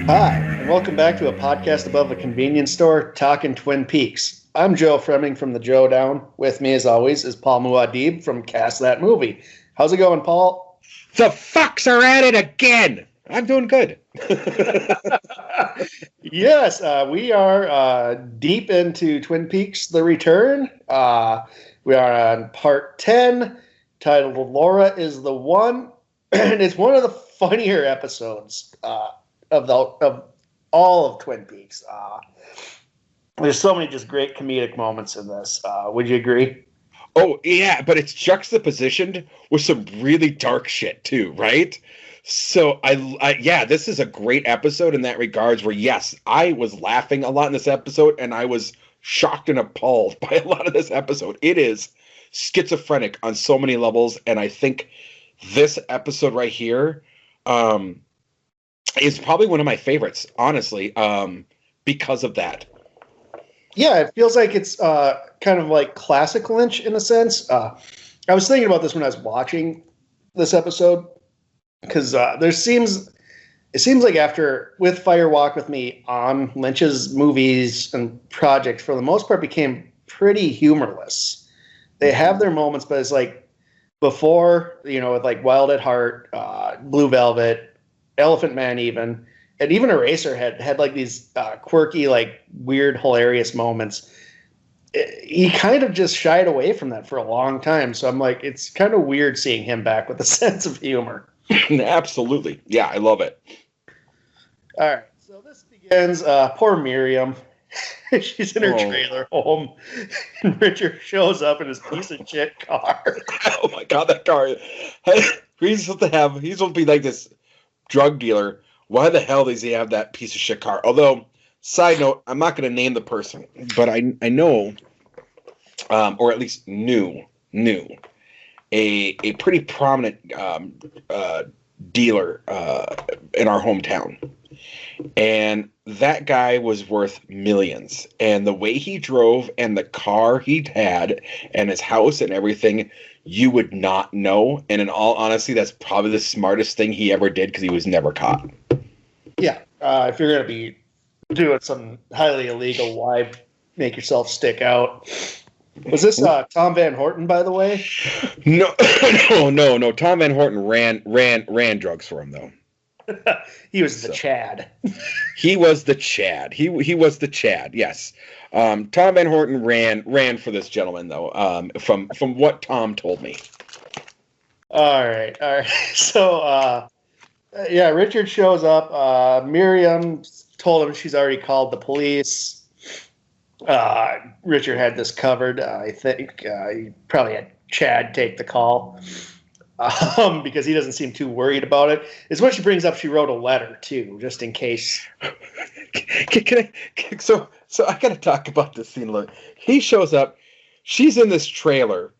Hi, and welcome back to a podcast above a convenience store talking Twin Peaks. I'm Joe Fremming from the Joe Down. With me, as always, is Paul Muad'Dib from Cast That Movie. How's it going, Paul? The fucks are at it again. I'm doing good. Yes, we are deep into Twin Peaks: The Return. We are on part 10, titled "Laura is the One," and it's one of the funnier episodes of all of Twin Peaks. There's so many just great comedic moments in this. Would you agree? Oh, yeah, but it's juxtapositioned with some really dark shit, too, right? So, yeah, this is a great episode in that regards where, yes, I was laughing a lot in this episode, and I was shocked and appalled by a lot of this episode. It is schizophrenic on so many levels, and I think this episode right here is probably one of my favorites, honestly, because of that. Yeah, it feels like it's kind of like classic Lynch in a sense. I was thinking about this when I was watching this episode because it seems like after with Fire Walk with Me on, Lynch's movies and projects for the most part became pretty humorless. They have their moments, but it's like before, with like Wild at Heart, Blue Velvet, Elephant Man, and even Eraserhead had like these quirky, like weird, hilarious moments. He kind of just shied away from that for a long time. So I'm like, it's kind of weird seeing him back with a sense of humor. Absolutely. Yeah, I love it. All right. So this begins, poor Miriam. She's in her trailer home, and Richard shows up in his piece of shit car. Oh my God, that car. He's supposed to be like this drug dealer. Why the hell does he have that piece of shit car? Although, side note, I'm not going to name the person, but I know, or at least knew a pretty prominent dealer in our hometown. And that guy was worth millions. And the way he drove and the car he had and his house and everything, you would not know. And in all honesty, that's probably the smartest thing he ever did because he was never caught. Yeah. If you're going to be doing something highly illegal, why make yourself stick out? Was this Tom Van Horton, by the way? No. Tom Van Horton ran drugs for him, though. He was the Chad. He was the Chad. He was the Chad. Yes. Tom Van Horton ran for this gentleman, though. From what Tom told me. All right. So, yeah, Richard shows up. Miriam told him she's already called the police. Richard had this covered. I think he probably had Chad take the call. Because he doesn't seem too worried about it. Is what she brings up. She wrote a letter too, just in case. So I got to talk about this scene. Look, he shows up. She's in this trailer,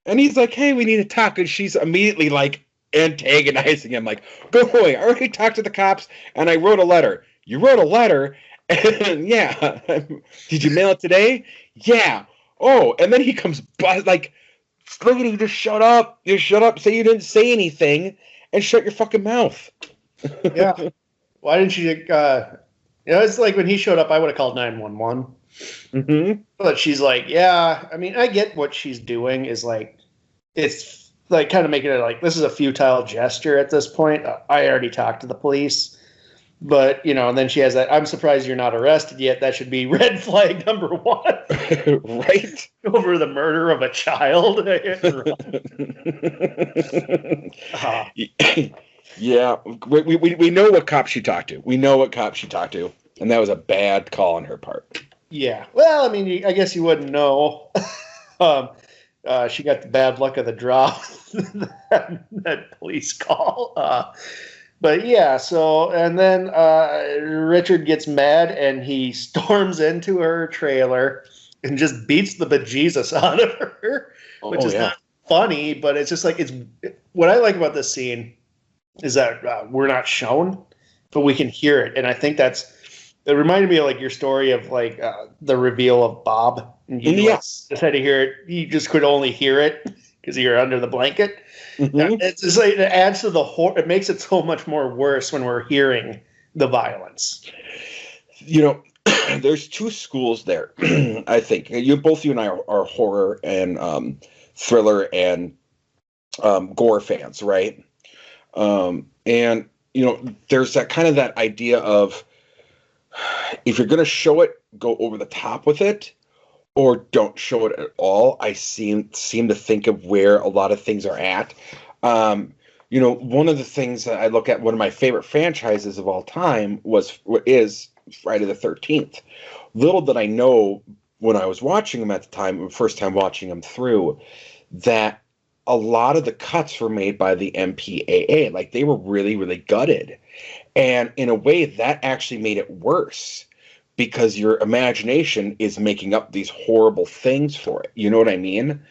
and he's like, "Hey, we need to talk." And she's immediately like antagonizing him, like, "Boy, I already talked to the cops, and I wrote a letter. You wrote a letter, and yeah, did you mail it today? Yeah. Oh, and then he comes by like." Lady, just shut up. Just shut up. Say you didn't say anything and shut your fucking mouth. Yeah. Why didn't you, it's like when he showed up, I would have called 911. Mm-hmm. But she's like, yeah, I mean, I get what she's doing is like, it's like kind of making it like, this is a futile gesture at this point. I already talked to the police. But, and then she has that, I'm surprised you're not arrested yet. That should be red flag number 1. Right? Over the murder of a child. Yeah. We know what cop she talked to. We know what cop she talked to. And that was a bad call on her part. Yeah. Well, I mean, I guess you wouldn't know. She got the bad luck of the draw. that police call. But yeah, so, and then Richard gets mad and he storms into her trailer and just beats the bejesus out of her, which is not funny, but it's just like, what I like about this scene is that we're not shown, but we can hear it. And I think it reminded me of like your story of like the reveal of Bob. And you just had to hear it. You just could only hear it because you're under the blanket. Mm-hmm. It's just like, it adds to the horror. It makes it so much more worse when we're hearing the violence. You know, there's two schools there. I think both you and I are horror and thriller and gore fans, right? And you know, there's that kind of that idea of if you're going to show it, go over the top with it, or don't show it at all. I seem to think of where a lot of things are at. You know, one of the things that I look at, one of my favorite franchises of all time is Friday the 13th. Little did I know when I was watching them at the time, first time watching them through, that a lot of the cuts were made by the MPAA. Like, they were really, really gutted. And in a way, that actually made it worse because your imagination is making up these horrible things for it. You know what I mean?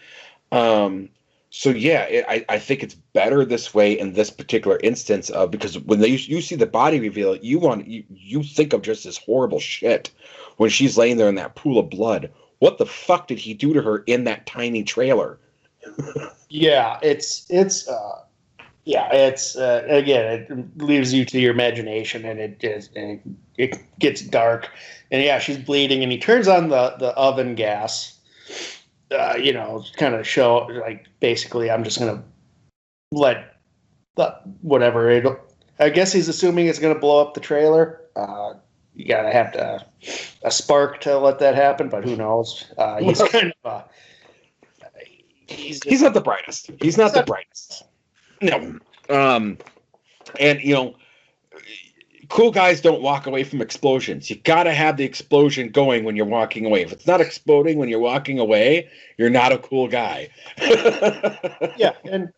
So yeah, I think it's better this way in this particular instance because when you see the body reveal, you think of just this horrible shit when she's laying there in that pool of blood. What the fuck did he do to her in that tiny trailer? Yeah, it's again, it leaves you to your imagination, and it gets dark, and yeah, she's bleeding, and he turns on the oven gas. You know, kind of show, like, basically, I'm just gonna let whatever. I guess he's assuming it's gonna blow up the trailer. You gotta have a spark to let that happen, but who knows? He's kind of he's not the brightest. He's not the brightest. No. And you know, cool guys don't walk away from explosions. You got to have the explosion going when you're walking away. If it's not exploding when you're walking away, you're not a cool guy. Yeah, and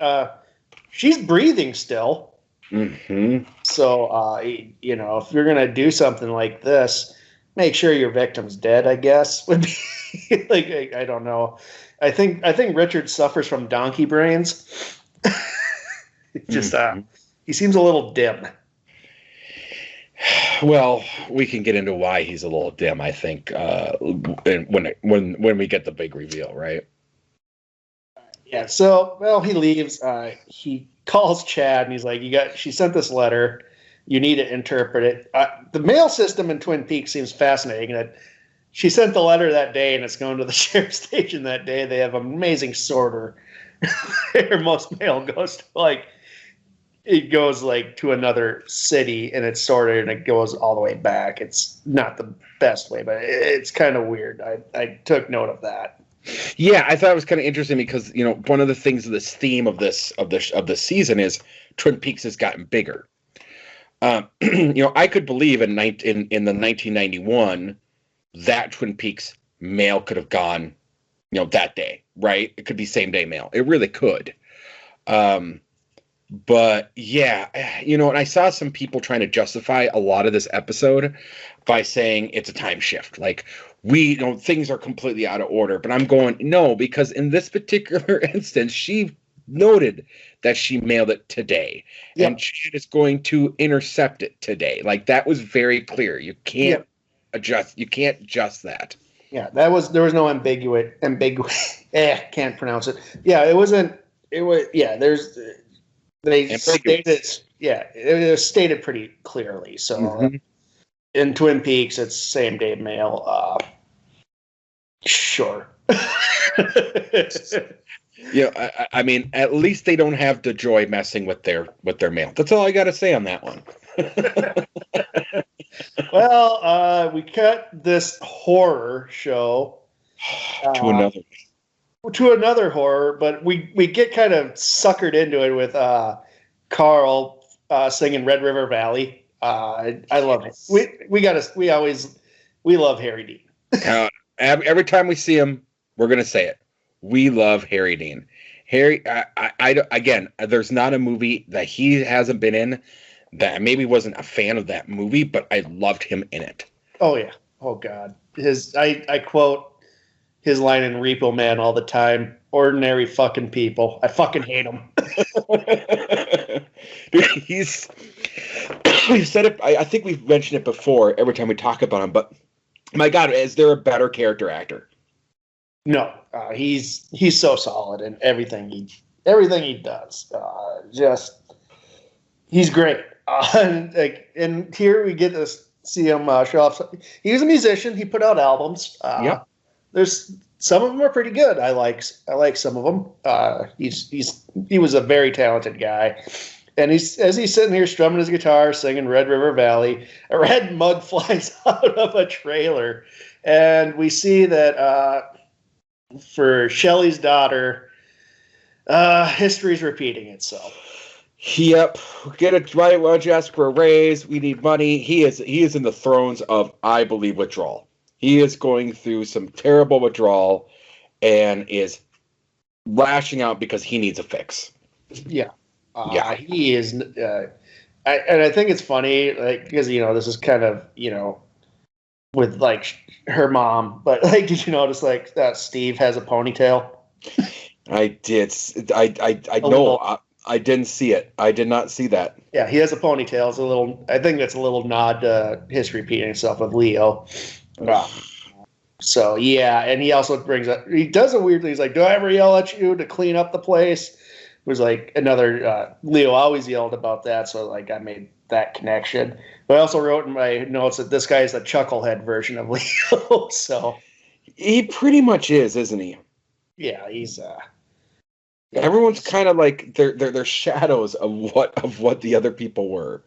she's breathing still. Mm-hmm. So, you know, if you're going to do something like this, make sure your victim's dead, I guess. Would be like, I don't know. I think Richard suffers from donkey brains. Just he seems a little dim. Well, we can get into why he's a little dim, I think, when we get the big reveal, right? Yeah. So, well, he leaves. He calls Chad, and he's like, she sent this letter. You need to interpret it. The mail system in Twin Peaks seems fascinating. That she sent the letter that day, and it's going to the sheriff's station that day. They have an amazing sorter. Where most mail goes to, like, it goes like to another city and it's sorted and it goes all the way back. It's not the best way, but it's kind of weird. I took note of that. Yeah, I thought it was kind of interesting because, you know, one of the things of this theme of this season is Twin Peaks has gotten bigger. You know, I could believe in the 1991 that Twin Peaks mail could have gone, you know, that day, right? It could be same day mail. It really could. But yeah, you know, and I saw some people trying to justify a lot of this episode by saying it's a time shift. Like, you know, things are completely out of order. But I'm going, no, because in this particular instance, she noted that she mailed it today. Yep. And Chad is going to intercept it today. Like, that was very clear. You can't adjust. You can't adjust that. Yeah, there was no ambiguous. Can't pronounce it. Yeah, it wasn't. It was. Yeah, they stated. Yeah, it was stated pretty clearly. So in Twin Peaks, it's same day mail. Sure. Yeah, I mean, at least they don't have DeJoy messing with their mail. That's all I got to say on that one. Well, we cut this horror show to another horror, but we get kind of suckered into it with Carl singing Red River Valley. I love it. We love Harry Dean. Every time we see him, we're gonna say it. We love Harry Dean. Harry, again, there's not a movie that he hasn't been in that I maybe wasn't a fan of that movie, but I loved him in it. Oh yeah. Oh God. I quote his line in Repo Man all the time. Ordinary fucking people. I fucking hate them. Dude, we've said it. I think we've mentioned it before every time we talk about him, but my God, is there a better character actor? No, he's so solid in everything he does. He's great. And here we get to see him show off. He was a musician. He put out albums. Yep. There's some of them are pretty good. I like some of them. He was a very talented guy. And as he's sitting here strumming his guitar, singing Red River Valley, a red mug flies out of a trailer. And we see that for Shelley's daughter, history's repeating itself. Yep. Get it right. Why don't you ask for a raise? We need money. He is in the throes of, I believe, withdrawal. He is going through some terrible withdrawal and is lashing out because he needs a fix. Yeah. He is. I think it's funny, like, because, this is kind of, with, like, her mom. But, like, did you notice, like, that Steve has a ponytail? I did. I know. I didn't see it. I did not see that. Yeah, he has a ponytail. It's I think that's a little nod to history repeating itself with Leo. So, yeah, and he also he does it weirdly. He's like, do I ever yell at you to clean up the place? It was like another, Leo always yelled about that, so, like, I made that connection. But I also wrote in my notes that this guy is the chucklehead version of Leo, so. He pretty much is, isn't he? Yeah, he's, everyone's kind of like they're shadows of what the other people were.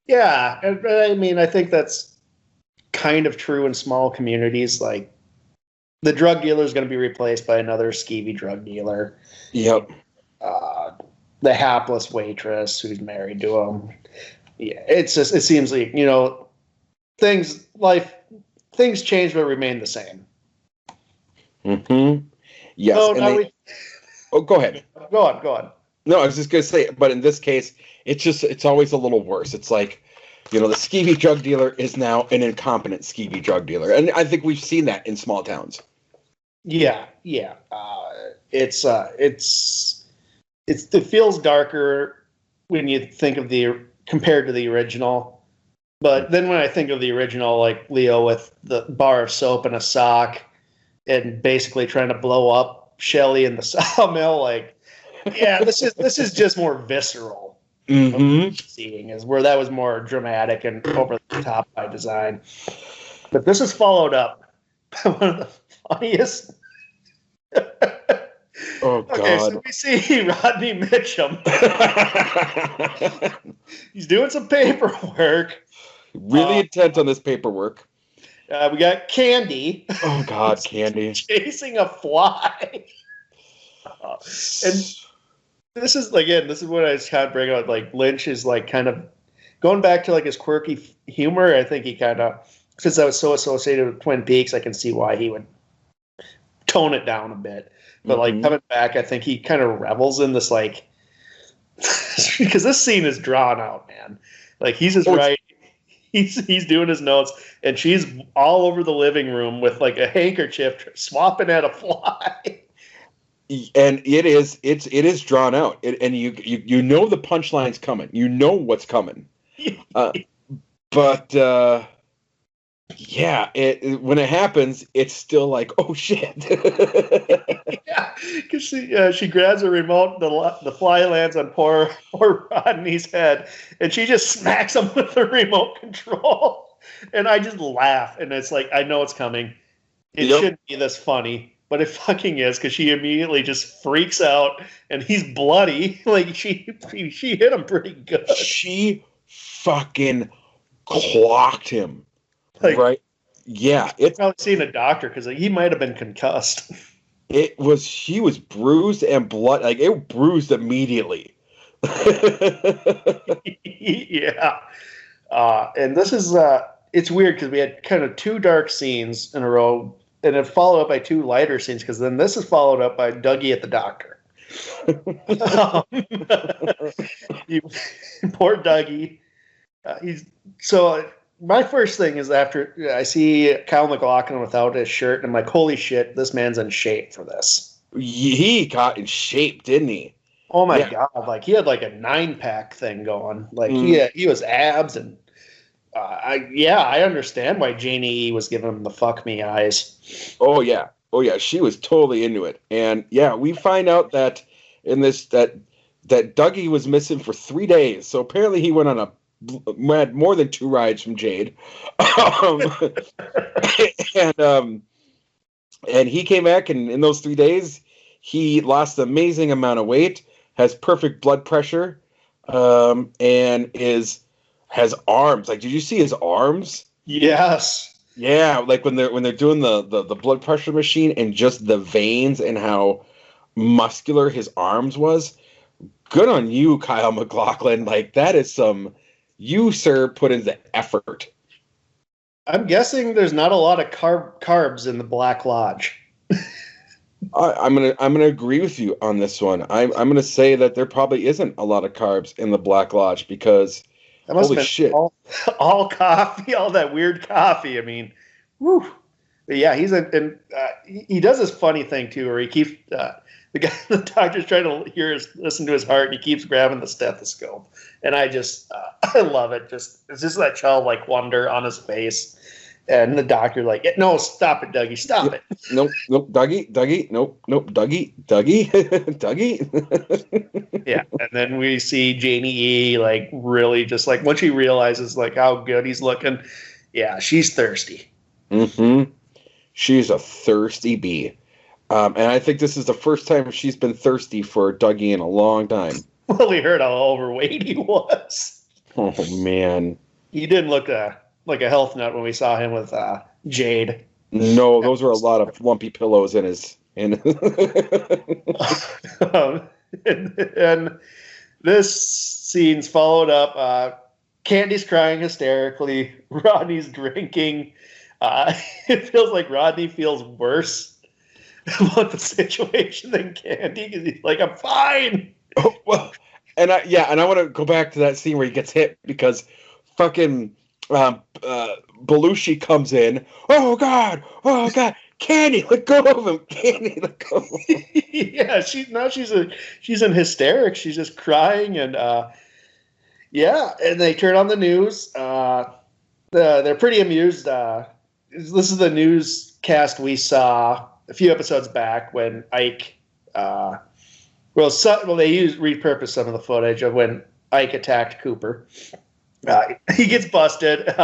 Yeah, and I mean, I think that's kind of true in small communities. Like, the drug dealer is going to be replaced by another skeevy drug dealer. Yep. The hapless waitress who's married to him. Yeah, it seems like, things change but remain the same. Mm-hmm. Yes. Go ahead. Go on. No, I was just going to say, but in this case, it's always a little worse. It's like, the skeevy drug dealer is now an incompetent skeevy drug dealer. And I think we've seen that in small towns. Yeah. It feels darker when you think of compared to the original. But then when I think of the original, like Leo with the bar of soap and a sock and basically trying to blow up Shelley in the sawmill, like, yeah, this is just more visceral. Mm-hmm. Seeing is where that was more dramatic and over the top by design. But this is followed up by one of the funniest. Oh, God. Okay, so we see Rodney Mitchum. He's doing some paperwork. Really intent on this paperwork. We got Candy. Oh, God, Candy. Chasing a fly. And this is what I was kind of bringing up. Like, Lynch is, like, kind of going back to, like, his quirky humor. I think he kind of, since I was so associated with Twin Peaks, I can see why he would tone it down a bit. But, like, coming back, I think he kind of revels in this, like, because this scene is drawn out, man. Like, he's just right. He's doing his notes, and she's all over the living room with, like, a handkerchief swapping at a fly. And it is drawn out, and you know the punchline's coming. You know what's coming. But yeah, when it happens, it's still like, oh shit. Yeah, because she grabs a remote, the fly lands on poor Rodney's head, and she just smacks him with the remote control. And I just laugh, and it's like, I know it's coming. It shouldn't be this funny. But it fucking is, because she immediately just freaks out, and he's bloody. Like, she hit him pretty good. She fucking clocked him. Like, right? Yeah. It's probably seen a doctor, because he might have been concussed. He was bruised and blood. Like, it bruised immediately. Yeah. And this is, it's weird, because we had kind of two dark scenes in a row. And it followed up by two lighter scenes, because then this is followed up by Dougie at the doctor. Poor Dougie. My first thing is after I see Kyle MacLachlan without his shirt, and I'm like, holy shit, this man's in shape for this. He got in shape, didn't he? Oh my God. Like, he had like a 9-pack thing going. Like, he was abs, and I understand why Janie was giving him the fuck me eyes. Oh yeah, she was totally into it, and yeah, we find out that in this that Dougie was missing for 3 days. So apparently he went on a had more than 2 rides from Jade. Um, and he came back, and in those 3 days, he lost an amazing amount of weight, has perfect blood pressure, and has arms. Like, did you see his arms? Yes. Yeah, like when they're doing the blood pressure machine, and just the veins and how muscular his arms was. Good on you, Kyle MacLachlan. Like, that is some, you, sir, put in the effort. I'm guessing there's not a lot of carbs in the Black Lodge. I'm gonna agree with you on this one. I'm gonna say that there probably isn't a lot of carbs in the Black Lodge, because That must holy have been shit, all coffee, all that weird coffee. I mean, whew. But yeah, he does this funny thing too, where he keeps the doctor's trying to listen to his heart, and he keeps grabbing the stethoscope, and I love it. It's just that childlike wonder on his face, and the doctor like, no, stop it, Dougie, stop it. Nope, Dougie, nope, Dougie. Yeah, and then we see Janie E like really just like when she realizes like how good he's looking, yeah, she's thirsty. Mm-hmm. She's a thirsty bee. And I think this is the first time she's been thirsty for Dougie in a long time. Well, we heard how overweight he was. Oh, man. He didn't look like a health nut when we saw him with Jade. No, those were a lot of lumpy pillows in his... and this scene's followed up. Candy's crying hysterically. Rodney's drinking. It feels like Rodney feels worse about the situation than Candy, because he's like, I'm fine. Oh, well, and I want to go back to that scene where he gets hit, because fucking Belushi comes in. Oh God, Candy, let go of him. Candy, let go of him. Yeah, she's in hysterics. She's just crying, and and they turn on the news. They're pretty amused. This is the newscast we saw a few episodes back when Ike. They repurposed some of the footage of when Ike attacked Cooper. He gets busted.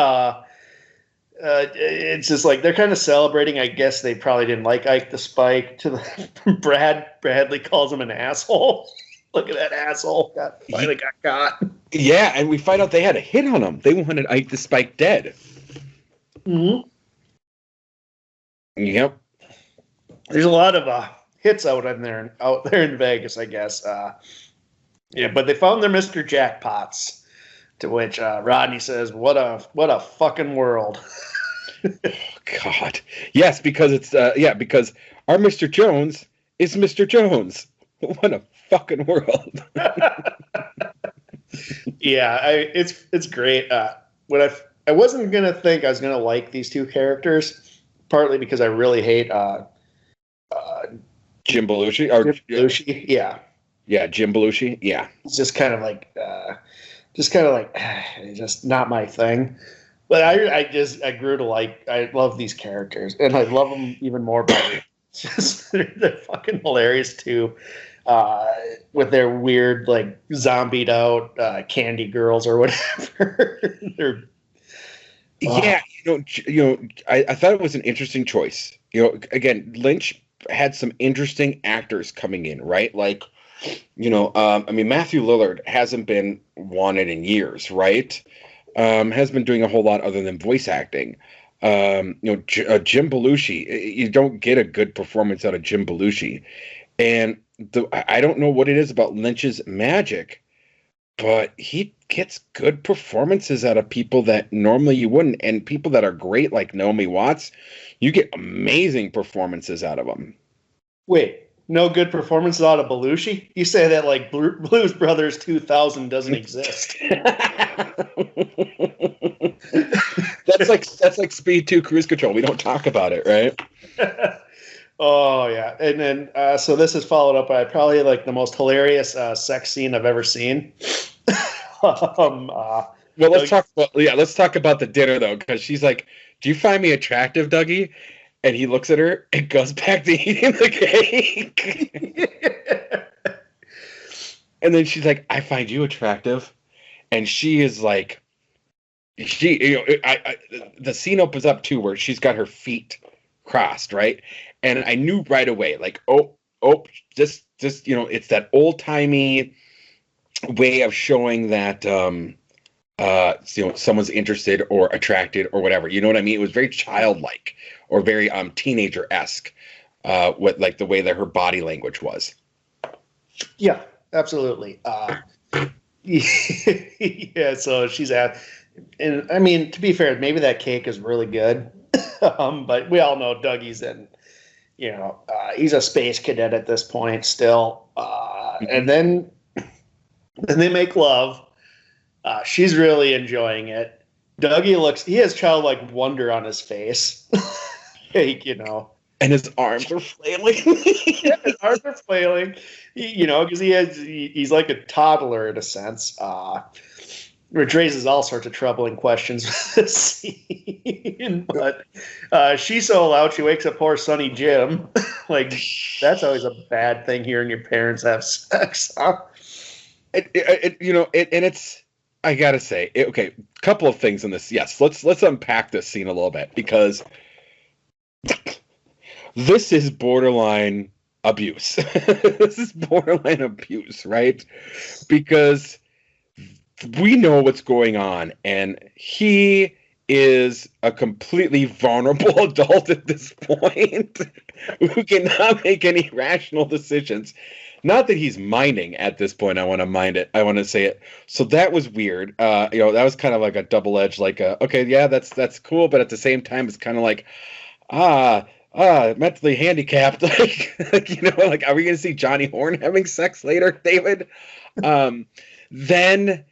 It's just like they're kind of celebrating. I guess they probably didn't like Ike the Spike. Bradley calls him an asshole. Look at that asshole. Finally got caught. Yeah, and we find out they had a hit on him. They wanted Ike the Spike dead. Mm-hmm. Yep. There's a lot of hits out there in Vegas, I guess. But they found their Mr. Jackpots, to which Rodney says, "What a fucking world." Oh, God. Yes, because it's because our Mr. Jones is Mr. Jones. What a fucking world. Yeah, it's great. What I wasn't gonna think I was gonna like these two characters, partly because I really hate Jim Belushi. Jim Belushi, yeah. Yeah, Jim Belushi, yeah. It's just kind of like just not my thing. But I grew to like, I love these characters, and I love them even more. Just they're fucking hilarious too, with their weird like zombied out candy girls or whatever. They're yeah, I thought it was an interesting choice. Again, Lynch had some interesting actors coming in, right? Like, Matthew Lillard hasn't been wanted in years, right? Has been doing a whole lot other than voice acting. Jim Belushi, you don't get a good performance out of Jim Belushi. And I don't know what it is about Lynch's magic, but he gets good performances out of people that normally you wouldn't. And people that are great, like Naomi Watts, you get amazing performances out of them. Wait, no good performances out of Belushi? You say that like Blues Brothers 2000 doesn't exist. That's like Speed 2 Cruise Control. We don't talk about it, right? Oh yeah, and then so this is followed up by probably like the most hilarious sex scene I've ever seen. Let's talk about the dinner though, because she's like, "Do you find me attractive, Dougie?" And he looks at her and goes back to eating the cake. And then she's like, "I find you attractive," and she is like the scene opens up too, where she's got her feet crossed, right? And I knew right away, like, just it's that old timey way of showing that someone's interested or attracted or whatever. You know what I mean? It was very childlike or very teenager-esque, with like the way that her body language was. Yeah, absolutely. Yeah, so she's at, and I mean, to be fair, maybe that cake is really good, but we all know Dougie's in, he's a space cadet at this point still, and then they make love. She's really enjoying it. Dougie he has childlike wonder on his face, and his arms are flailing. Yeah, his arms are flailing, because he's like a toddler in a sense, which raises all sorts of troubling questions with this scene. But she's so loud, she wakes up poor Sonny Jim. Like, that's always a bad thing hearing your parents have sex, huh? It's, I gotta say, okay, a couple of things in this. Yes, let's unpack this scene a little bit, because this is borderline abuse. This is borderline abuse, right? Because we know what's going on, and he is a completely vulnerable adult at this point who cannot make any rational decisions. Not that he's minding at this point. I want to say it. So that was weird. That was kind of like a double-edged, like, okay, yeah, that's cool, but at the same time, it's kind of like, mentally handicapped. Like, are we going to see Johnny Horn having sex later, David? Then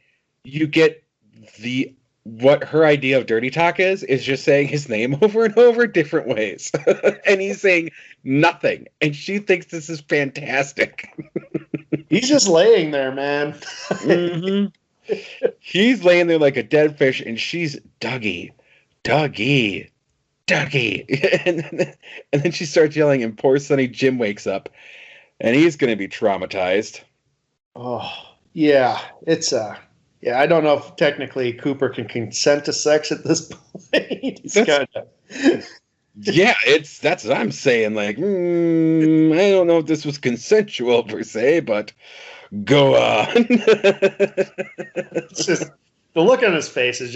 you get what her idea of dirty talk is just saying his name over and over different ways. And he's saying nothing. And she thinks this is fantastic. He's just laying there, man. Mm-hmm. He's laying there like a dead fish, and she's Dougie. And then she starts yelling, and poor Sonny Jim wakes up, and he's going to be traumatized. Oh, yeah. It's yeah, I don't know if technically Cooper can consent to sex at this point. He's kind of... Yeah, that's what I'm saying. Like, I don't know if this was consensual per se, but go on. It's just the look on his face is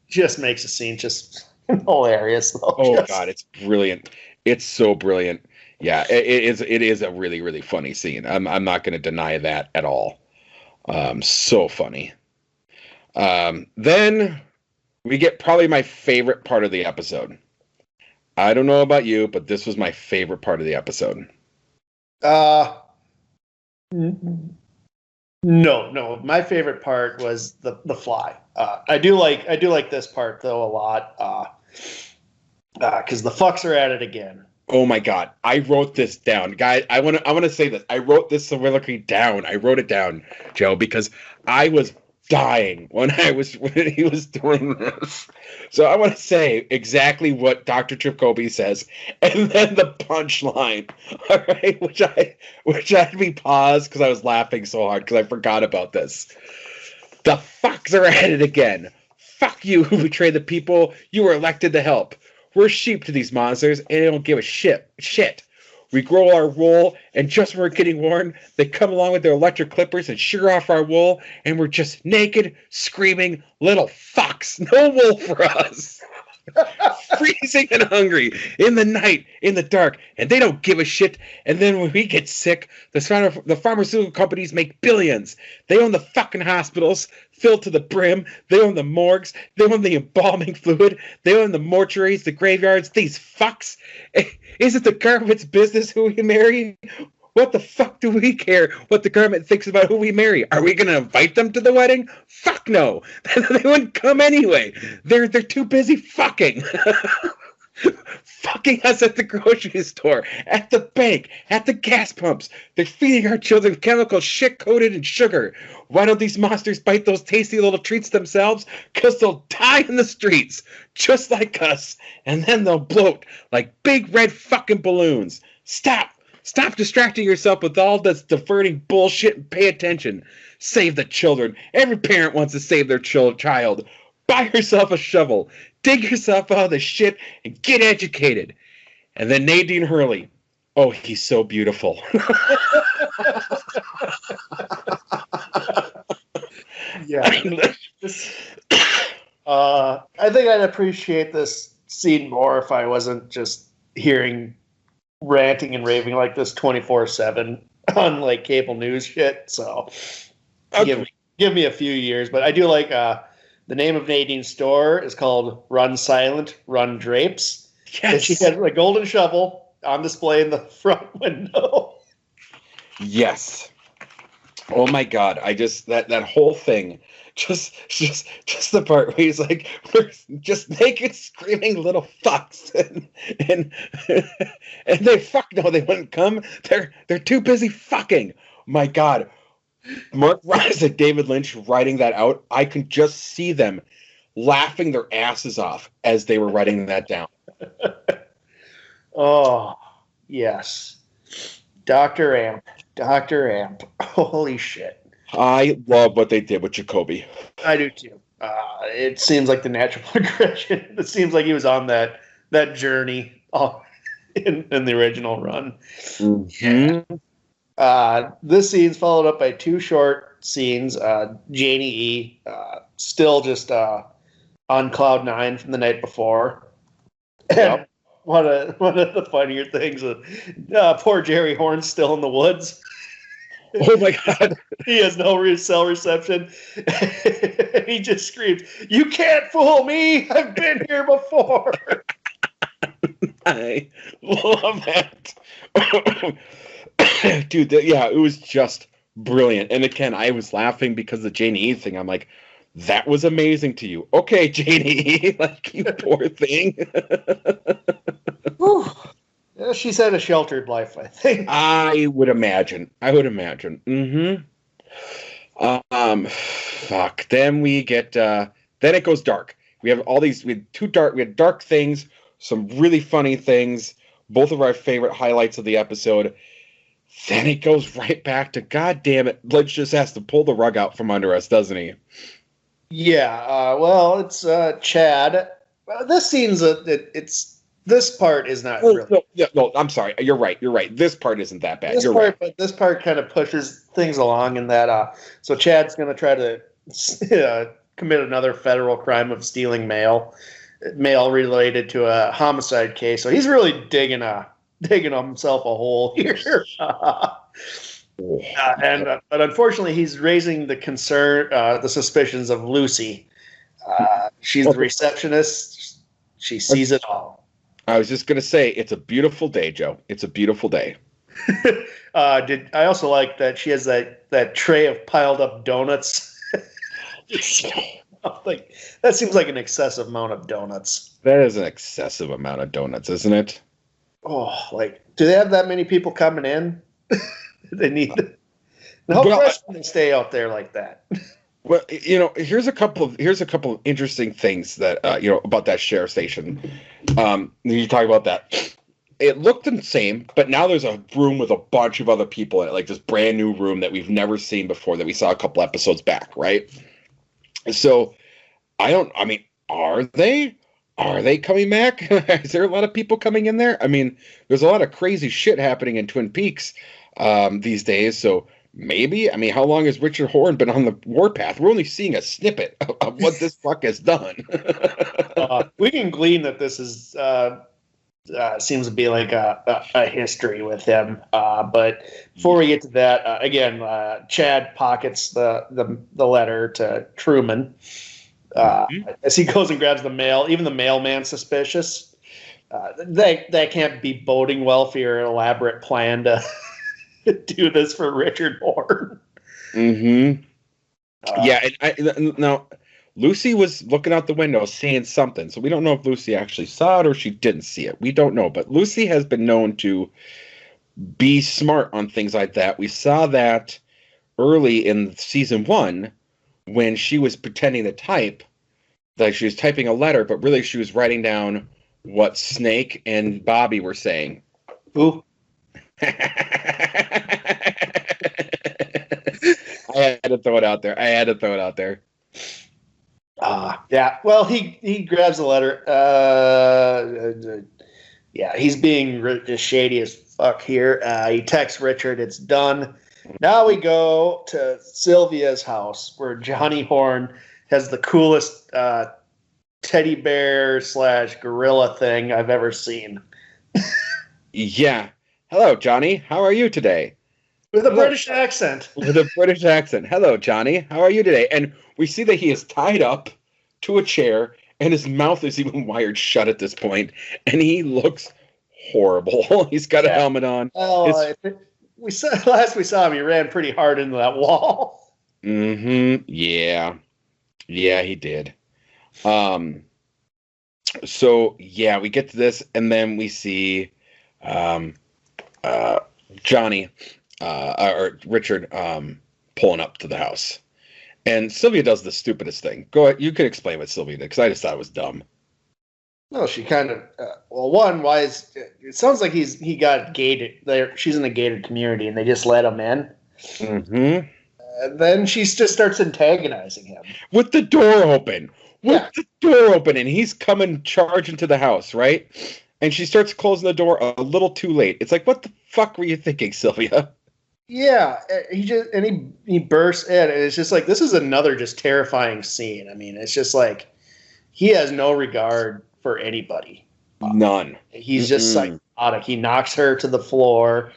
just makes the scene just hilarious. Though. Oh God, it's brilliant. It's so brilliant. Yeah, it is a really, really funny scene. I'm not going to deny that at all. So funny. Then we get probably my favorite part of the episode. I don't know about you, but this was my favorite part of the episode. No. My favorite part was the fly. I do like this part though a lot. Because the fucks are at it again. Oh my God. I wrote this down. Guys, I want to say this. I wrote this soliloquy down. I wrote it down, Joe, because I was dying when he was doing this. So I want to say exactly what Dr. Tripkobi says, and then the punchline. All right, which I had me pause because I was laughing so hard because I forgot about this. The fucks are at it again. Fuck you who betrayed the people you were elected to help. We're sheep to these monsters, and they don't give a shit. We grow our wool, and just when we're getting warm, they come along with their electric clippers and shear off our wool, and we're just naked, screaming little fucks. No wool for us. Freezing and hungry in the night, in the dark, and they don't give a shit. And then when we get sick, the pharmaceutical companies make billions. They own the fucking hospitals filled to the brim. They own the morgues. They own the embalming fluid. They own the mortuaries, the graveyards. These fucks. Is it the government's business who we marry? What the fuck do we care what the government thinks about who we marry? Are we going to invite them to the wedding? Fuck no. They wouldn't come anyway. They're too busy fucking. Fucking us at the grocery store, at the bank, at the gas pumps. They're feeding our children chemicals shit-coated in sugar. Why don't these monsters bite those tasty little treats themselves? Because they'll die in the streets, just like us. And then they'll bloat like big red fucking balloons. Stop distracting yourself with all this diverting bullshit and pay attention. Save the children. Every parent wants to save their child. buy yourself a shovel, dig yourself out of the shit, and get educated. And then Nadine Hurley, oh, he's so beautiful. Yeah. I think I'd appreciate this scene more if I wasn't just hearing ranting and raving like this 24/7 on like cable news shit. So give me a few years, but I do like the name of Nadine's store is called Run Silent, Run Drapes. Yes. And she has a golden shovel on display in the front window. Yes. Oh my God! I just that whole thing, just the part where he's like, we're just naked, screaming little fucks, and they fuck. No, they wouldn't come. They're too busy fucking. My God, Mark Rice and David Lynch writing that out. I can just see them laughing their asses off as they were writing that down. Oh yes, Dr. Amp. Holy shit. I love what they did with Jacoby. I do too. It seems like the natural progression. It seems like he was on that journey in the original run. Mm-hmm. This scene's followed up by two short scenes. Janie E. Still just on cloud nine from the night before. Yep. One of the funnier things is poor Jerry Horn's still in the woods. Oh my God. He has no cell reception. He just screams, "You can't fool me! I've been here before." I love that. Dude, yeah, it was just brilliant. And again, I was laughing because of the Janie E thing. I'm like, that was amazing to you. Okay, Janie, like, you poor thing. Yeah, she's had a sheltered life, I think. I would imagine. Mm-hmm. Fuck. Then we get, then it goes dark. We have dark things, some really funny things, both of our favorite highlights of the episode. Then it goes right back to, God damn it, Lynch just has to pull the rug out from under us, doesn't he? Yeah, well, it's Chad. This scene's this part is not really. No, I'm sorry. You're right. This part isn't that bad. But this part kind of pushes things along in that. So Chad's going to try to commit another federal crime of stealing mail related to a homicide case. So he's really digging himself a hole here. But unfortunately, he's raising the suspicions of Lucy. She's the receptionist. She sees it all. I was just going to say, it's a beautiful day, Joe. It's a beautiful day. I also like that she has that tray of piled up donuts. Like, that seems like an excessive amount of donuts. That is an excessive amount of donuts, isn't it? Oh, like, do they have that many people coming in? They need. How fresh can they stay out there like that? Well, here's a couple of interesting things that about that share station. You talk about that. It looked the same, but now there's a room with a bunch of other people in it, like this brand new room that we've never seen before that we saw a couple episodes back, right? So, are they coming back? Is there a lot of people coming in there? I mean, there's a lot of crazy shit happening in Twin Peaks these days, so maybe. I mean, how long has Richard Horn been on the warpath? We're only seeing a snippet of what this fuck has done. We can glean that this is seems to be like a history with him. But before we get to that, again, Chad pockets the letter to Truman as he goes and grabs the mail. Even the mailman's suspicious. That can't be boding well for your elaborate plan to do this for Richard Horn. Mm-hmm. Yeah, and now Lucy was looking out the window seeing something, so we don't know if Lucy actually saw it or she didn't see it. We don't know, but Lucy has been known to be smart on things like that. We saw that early in season 1 when she was pretending to type, like she was typing a letter, but really she was writing down what Snake and Bobby were saying. Ooh. I had to throw it out there. Yeah. Well, he grabs the letter. Yeah, he's being just shady as fuck here. He texts Richard. It's done. Now we go to Sylvia's house where Johnny Horn has the coolest teddy bear / gorilla thing I've ever seen. Yeah. Hello, Johnny. How are you today? With a Hello. British accent. With a British accent. Hello, Johnny. How are you today? And we see that he is tied up to a chair, and his mouth is even wired shut at this point, and he looks horrible. He's got a helmet on. Oh, we saw him. He ran pretty hard into that wall. Mm-hmm. Yeah. Yeah, he did. So yeah, we get to this, and then we see Johnny or Richard pulling up to the house. And Sylvia does the stupidest thing. Go ahead. You can explain what Sylvia did, because I just thought it was dumb. No, she kind of. Why is it sounds like he got gated there? She's in a gated community, and they just let him in. Mm-hmm. And then she just starts antagonizing him with the door open. The door open, and he's coming charging to the house, right? And she starts closing the door a little too late. It's like, what the fuck were you thinking, Sylvia? Yeah, he bursts in, and it's just like, this is another just terrifying scene. I mean, it's just like he has no regard for anybody. None. He's just psychotic. He knocks her to the floor.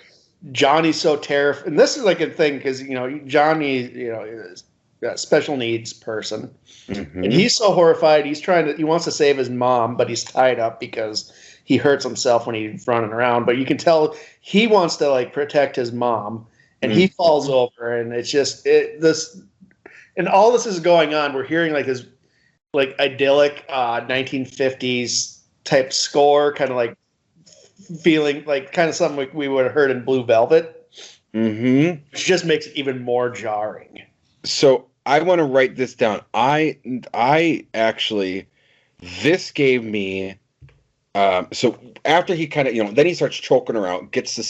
Johnny's so terrified, and this is like a thing because Johnny, is a special needs person, and he's so horrified. He wants to save his mom, but he's tied up because he hurts himself when he's running around. But you can tell he wants to like protect his mom, and he falls over, and it's just this, and all this is going on. We're hearing like this like idyllic 1950s type score, kind of like feeling like kind of something we would have heard in Blue Velvet, which just makes it even more jarring. So I want to write this down. I actually, this gave me, so after he kind of, then he starts choking her out, gets a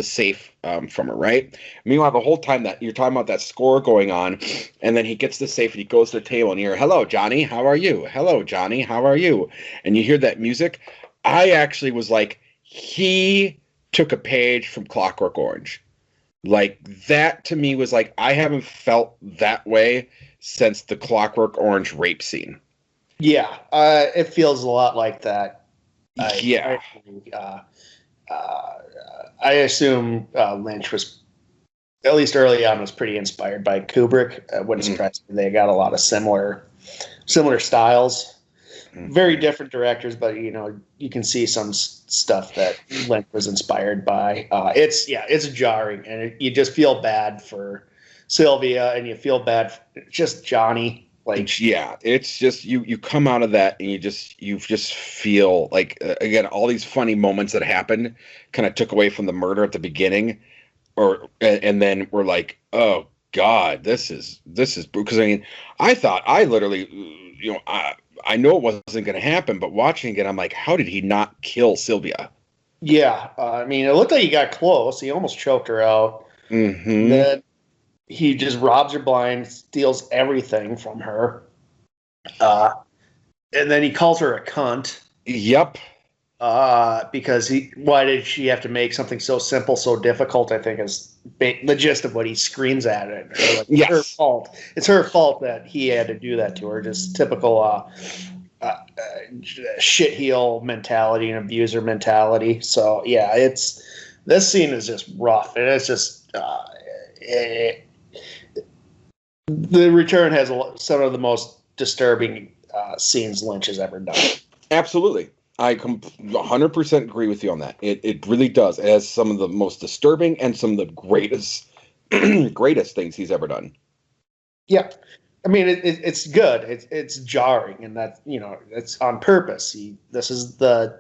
safe from her, right? Meanwhile, the whole time that you're talking about that score going on, and then he gets the safe and he goes to the table and you hear, hello, Johnny, how are you? Hello, Johnny, how are you? And you hear that music. I actually was like, he took a page from Clockwork Orange. Like, that to me was like, I haven't felt that way since the Clockwork Orange rape scene. Yeah, it feels a lot like that. I assume Lynch was, at least early on, was pretty inspired by Kubrick. Wouldn't surprise me. They got a lot of similar styles. Very different directors, but you can see some stuff that Lynch was inspired by. It's jarring, and you just feel bad for Sylvia, and you feel bad for just Johnny. Like, it's just you come out of that, and you just feel like, again, all these funny moments that happened kind of took away from the murder at the beginning, and then we're like, oh God, this is because I mean, I literally, I know it wasn't going to happen, but watching it, I'm like, how did he not kill Sylvia? Yeah, I mean, it looked like he got close. He almost choked her out. Then he just robs her blind, steals everything from her, and then he calls her a cunt. Yep. Because why did she have to make something so simple so difficult? I think is the gist of what he screams at it. Like, yes. It's her fault. It's her fault that he had to do that to her. Just typical shitheel mentality and abuser mentality. So yeah, this scene is just rough, and it's just The Return has some of the most disturbing scenes Lynch has ever done. Absolutely. I 100% agree with you on that. It really does. It has some of the most disturbing and some of the greatest things he's ever done. Yeah. I mean, it's good. It's jarring, and that, it's on purpose. This is the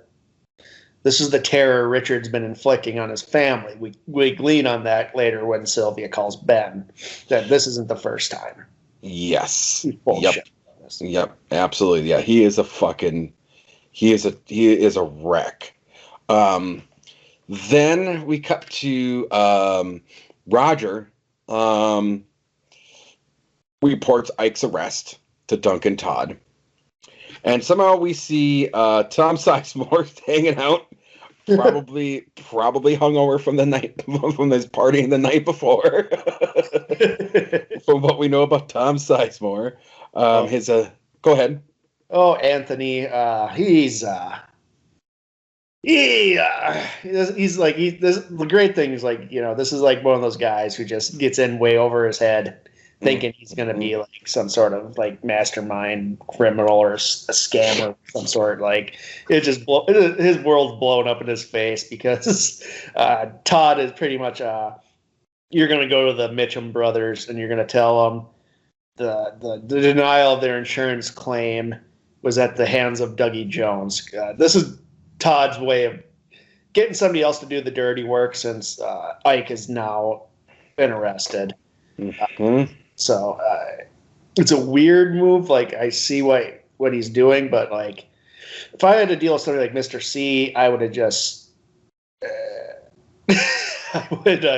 terror Richard's been inflicting on his family. We glean on that later when Sylvia calls Ben that this isn't the first time. Yes. Yep. Absolutely. Yeah. He is a wreck. Then we cut to Roger reports Ike's arrest to Duncan Todd. And somehow we see Tom Sizemore hanging out, probably hungover from the night from this party the night before. From what we know about Tom Sizemore, go ahead. Oh, Anthony, he's the great thing is like, this is like one of those guys who just gets in way over his head, thinking he's going to be like some sort of like mastermind criminal or a scammer of some sort. Like his world's blown up in his face because Todd is pretty much you're going to go to the Mitchum brothers and you're going to tell them the denial of their insurance claim was at the hands of Dougie Jones. This is Todd's way of getting somebody else to do the dirty work since Ike has now been arrested. So it's a weird move. Like, I see what he's doing, but like, if I had to deal with something like Mr. C, I would have just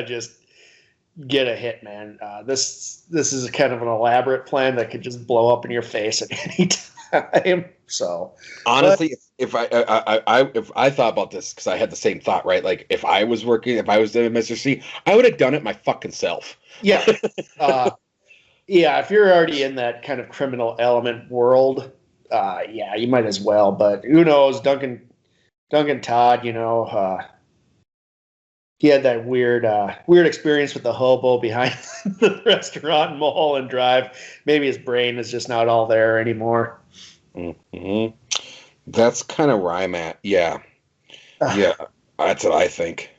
just get a hitman. This is kind of an elaborate plan that could just blow up in your face at any time. So honestly, if I thought about this, because I had the same thought, right? Like if I was doing Mr. C, I would have done it my fucking self. Yeah. Yeah, if you're already in that kind of criminal element world, yeah, you might as well. But who knows? Duncan Todd, he had that weird experience with the hobo behind the restaurant in Mulholland Drive. Maybe his brain is just not all there anymore. Mm-hmm. That's kind of where I'm at. Yeah. Yeah, that's what I think.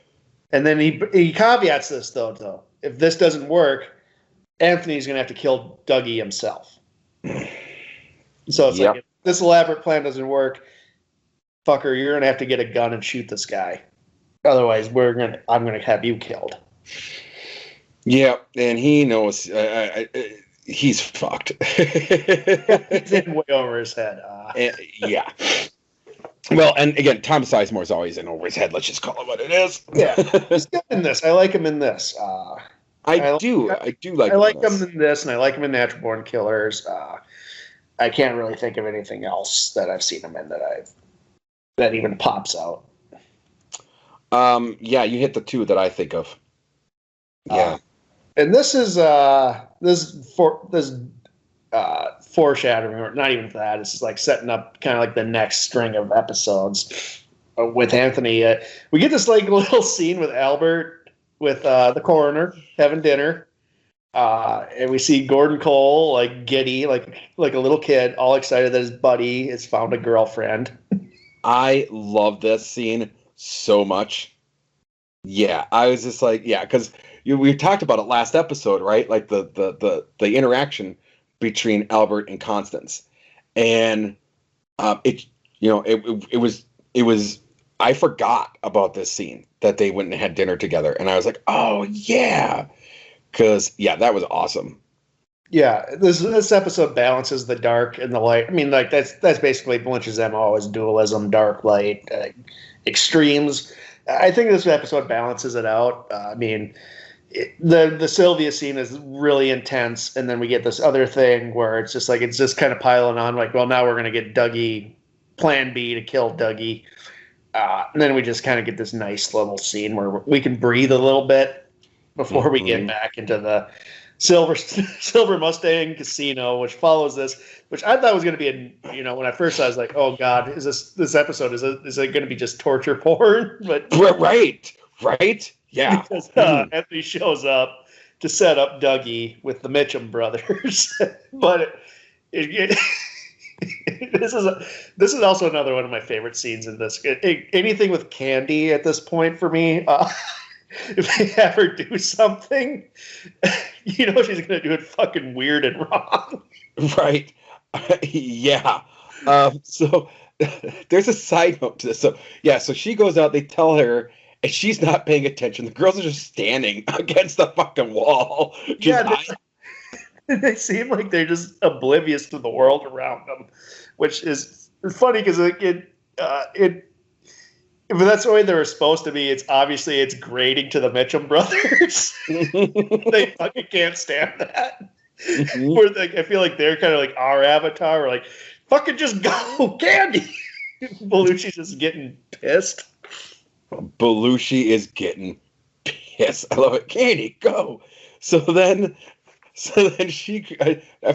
And then he caveats this, though. If this doesn't work, Anthony's going to have to kill Dougie himself. So it's like, if this elaborate plan doesn't work, fucker, you're going to have to get a gun and shoot this guy. Otherwise, I'm going to have you killed. Yeah, and he knows he's fucked. He's in way over his head. Yeah. Well, and again, Tom Sizemore's always in over his head. Let's just call it what it is. Yeah, he's good in this. I like him in this. I do like. I like him in this, and I like him in Natural Born Killers. I can't really think of anything else that I've seen him in that even pops out. Yeah, you hit the two that I think of. Yeah, and this is foreshadowing, or not even that. It's just like setting up kind of like the next string of episodes with Anthony. We get this like little scene with Albert with the coroner having dinner, and we see Gordon Cole like giddy, like a little kid, all excited that his buddy has found a girlfriend. I love this scene so much. Yeah, I was just like, yeah, because we talked about it last episode, right? Like the interaction between Albert and Constance, and it was I forgot about this scene that they went and had dinner together, and I was like, oh yeah, because that was awesome. Yeah, this episode balances the dark and the light. I mean, like that's basically Lynch's MO is dualism, dark, light, extremes. I think this episode balances it out. I mean, the Sylvia scene is really intense, and then we get this other thing where it's just kind of piling on. Like, well, now we're gonna get Dougie, Plan B to kill Dougie, and then we just kind of get this nice little scene where we can breathe a little bit before we get back into the Silver Mustang Casino, which follows this, which I thought was going to be when I first saw it, I was like, oh God, is this episode, is it going to be just torture porn? But right. Yeah. Because Anthony shows up to set up Dougie with the Mitchum brothers. But this is also another one of my favorite scenes in this. Anything with Candy at this point for me, if they have her do something, she's going to do it fucking weird and wrong. Right. Yeah. So there's a side note to this. So she goes out, they tell her, and she's not paying attention. The girls are just standing against the fucking wall. They seem like they're just oblivious to the world around them, which is funny because if that's the way they were supposed to be, it's grating to the Mitchum brothers. They fucking can't stand that. Mm-hmm. Where I feel like they're kind of like our avatar, or like fucking just go, Candy. Belushi's just getting pissed. Belushi is getting pissed. I love it. Candy, go. So then she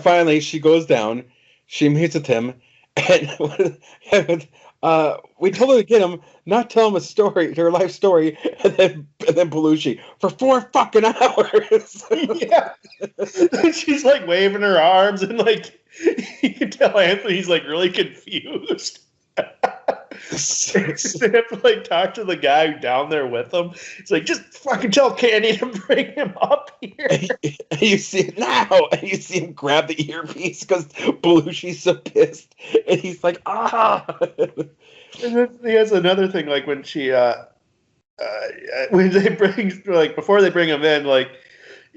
finally she goes down. She meets with him, and we told her to get him, not tell him a story, her life story, and then Belushi for 4 fucking hours. Yeah, she's like waving her arms, and like you can tell Anthony's like really confused. They have to like talk to the guy down there with them. It's like, just fucking tell Candy to bring him up here. And you see it now, and you see him grab the earpiece because Belushi's so pissed, and he's like, ah. And then he has another thing, like when she, when they bring, like before they bring him in, like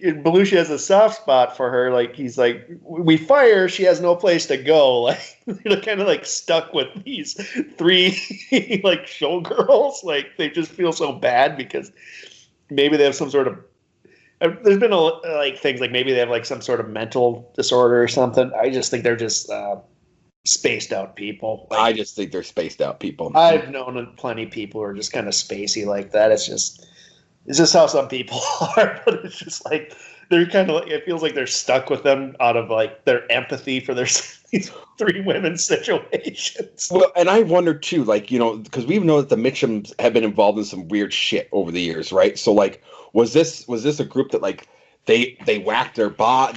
Belushi has a soft spot for her. Like he's like, we fire, she has no place to go. Like they're kind of like stuck with these 3 like showgirls. Like they just feel so bad because maybe they have some sort of. There's been like things like maybe they have like some sort of mental disorder or something. I just think they're just spaced out people. Like, I just think they're spaced out people. I've known plenty of people who are just kind of spacey like that. It's just how some people are, but it's just like they're kind of like, it feels like they're stuck with them out of like their empathy for these 3 women's situations. Well, and I wonder too, like, you know, because we know that the Mitchums have been involved in some weird shit over the years, right? So like, was this a group that like they whacked their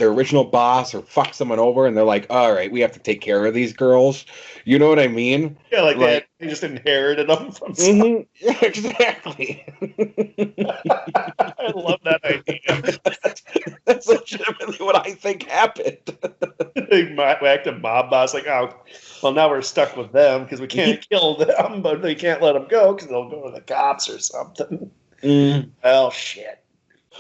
original boss or fucked someone over, and they're like, all right, we have to take care of these girls. You know what I mean? Yeah, like they just inherited them from someone. Yeah, exactly. I love that idea. That's legitimately what I think happened. They whacked a mob boss, like, oh, well, now we're stuck with them because we can't kill them, but they can't let them go because they'll go to the cops or something. Well, shit.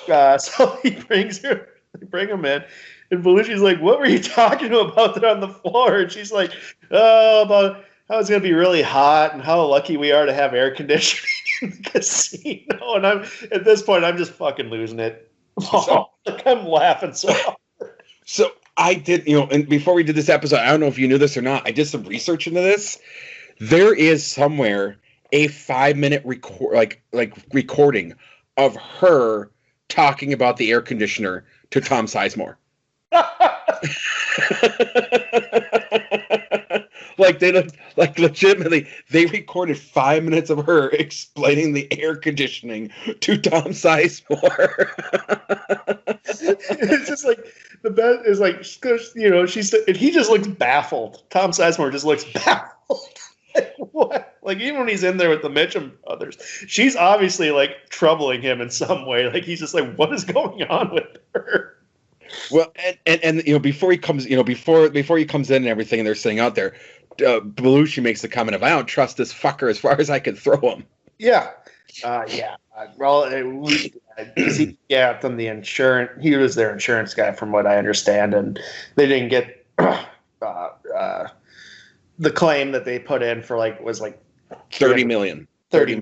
So they bring him in, and Belushi's like, what were you talking about there on the floor? And she's like, oh, about how it's going to be really hot and how lucky we are to have air conditioning in the casino. And at this point, I'm just fucking losing it. Like, I'm laughing so hard. So I did, you know, and before we did this episode, I don't know if you knew this or not, I did some research into this. There is somewhere a 5-minute recording of her talking about the air conditioner to Tom Sizemore. Like legitimately, they recorded 5 minutes of her explaining the air conditioning to Tom Sizemore. It's just like the best is like, you know, he just looks baffled. Tom Sizemore just looks baffled. Like, what? Like, even when he's in there with the Mitchum brothers, she's obviously like troubling him in some way. Like, he's just like, what is going on with her? Well, and you know, before he comes in and everything, and they're sitting out there, Belushi makes the comment of, I don't trust this fucker as far as I can throw him. Yeah. Yeah. Well, he got them the insurance. He was their insurance guy, from what I understand, and they didn't get the claim that they put in for was 30 million. 30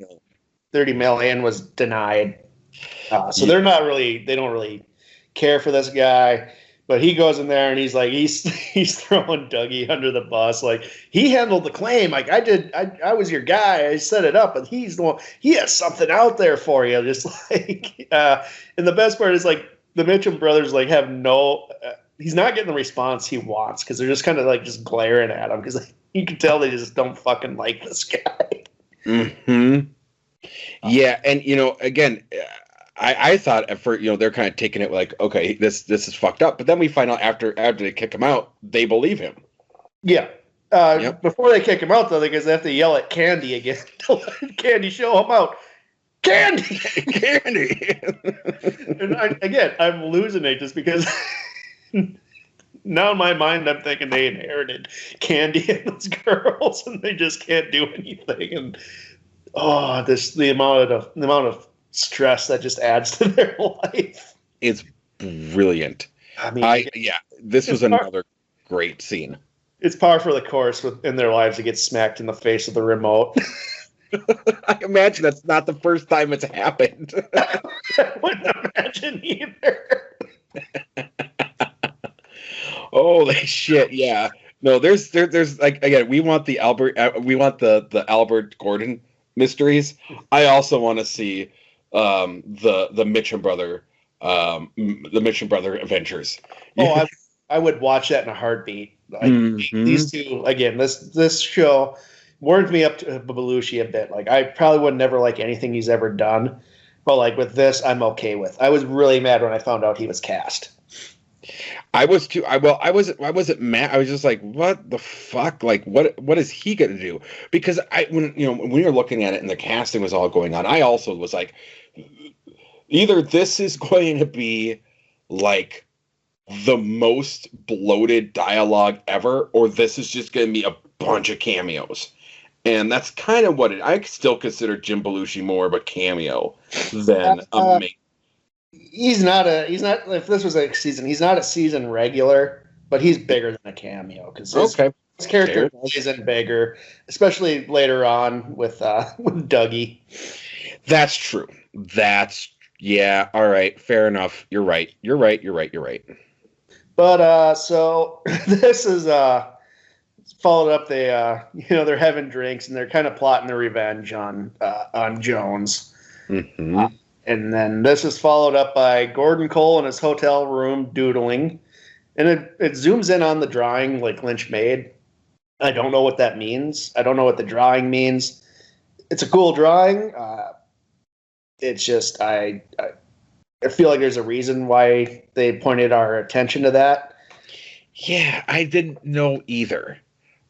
million was denied. So they don't really care for this guy, but he goes in there and he's like, he's throwing Dougie under the bus. Like, he handled the claim. Like, I was your guy. I set it up, and he's the one, he has something out there for you. Just like, and the best part is like the Mitchum brothers have no, he's not getting the response he wants, because they're just kind of just glaring at him, because you can tell they just don't fucking like this guy. Mm-hmm. Yeah, and again, I thought at first, they're kind of taking it like, okay, this is fucked up, but then we find out after they kick him out, they believe him. Yeah. Yep. Before they kick him out, though, because they have to yell at Candy again to let Candy show him out. Candy! Candy! And I'm losing it just because now in my mind I'm thinking they inherited Candy and those girls, and they just can't do anything. And the amount of stress that just adds to their life. It's brilliant. I mean, this was another great scene. It's par for the course in their lives to get smacked in the face with the remote. I imagine that's not the first time it's happened. I wouldn't imagine either. Holy shit, yeah. No, there's like again, we want the Albert Gordon mysteries. I also want to see the Mitchum brother adventures. Oh, I would watch that in a heartbeat. Like these two again. This show warmed me up to Belushi a bit. Like I probably would never like anything he's ever done, but like with this, I'm okay with. I was really mad when I found out he was cast. I was too. I wasn't mad. I was just like, what the fuck? Like, what is he gonna do? Because when you're looking at it and the casting was all going on, I also was like, either this is going to be like the most bloated dialogue ever, or this is just going to be a bunch of cameos. And that's kind of what I still consider Jim Belushi more of a cameo than a main. He's not, if this was a season, he's not a season regular, but he's bigger than a cameo because his character isn't bigger, especially later on with Dougie. That's true. Yeah. All right. Fair enough. You're right. But so this is followed up. They're having drinks and they're kind of plotting their revenge on Jones. Mm-hmm. And then this is followed up by Gordon Cole in his hotel room doodling. And it zooms in on the drawing like Lynch made. I don't know what that means. I don't know what the drawing means. It's a cool drawing. It's just, I feel like there's a reason why they pointed our attention to that. Yeah, I didn't know either.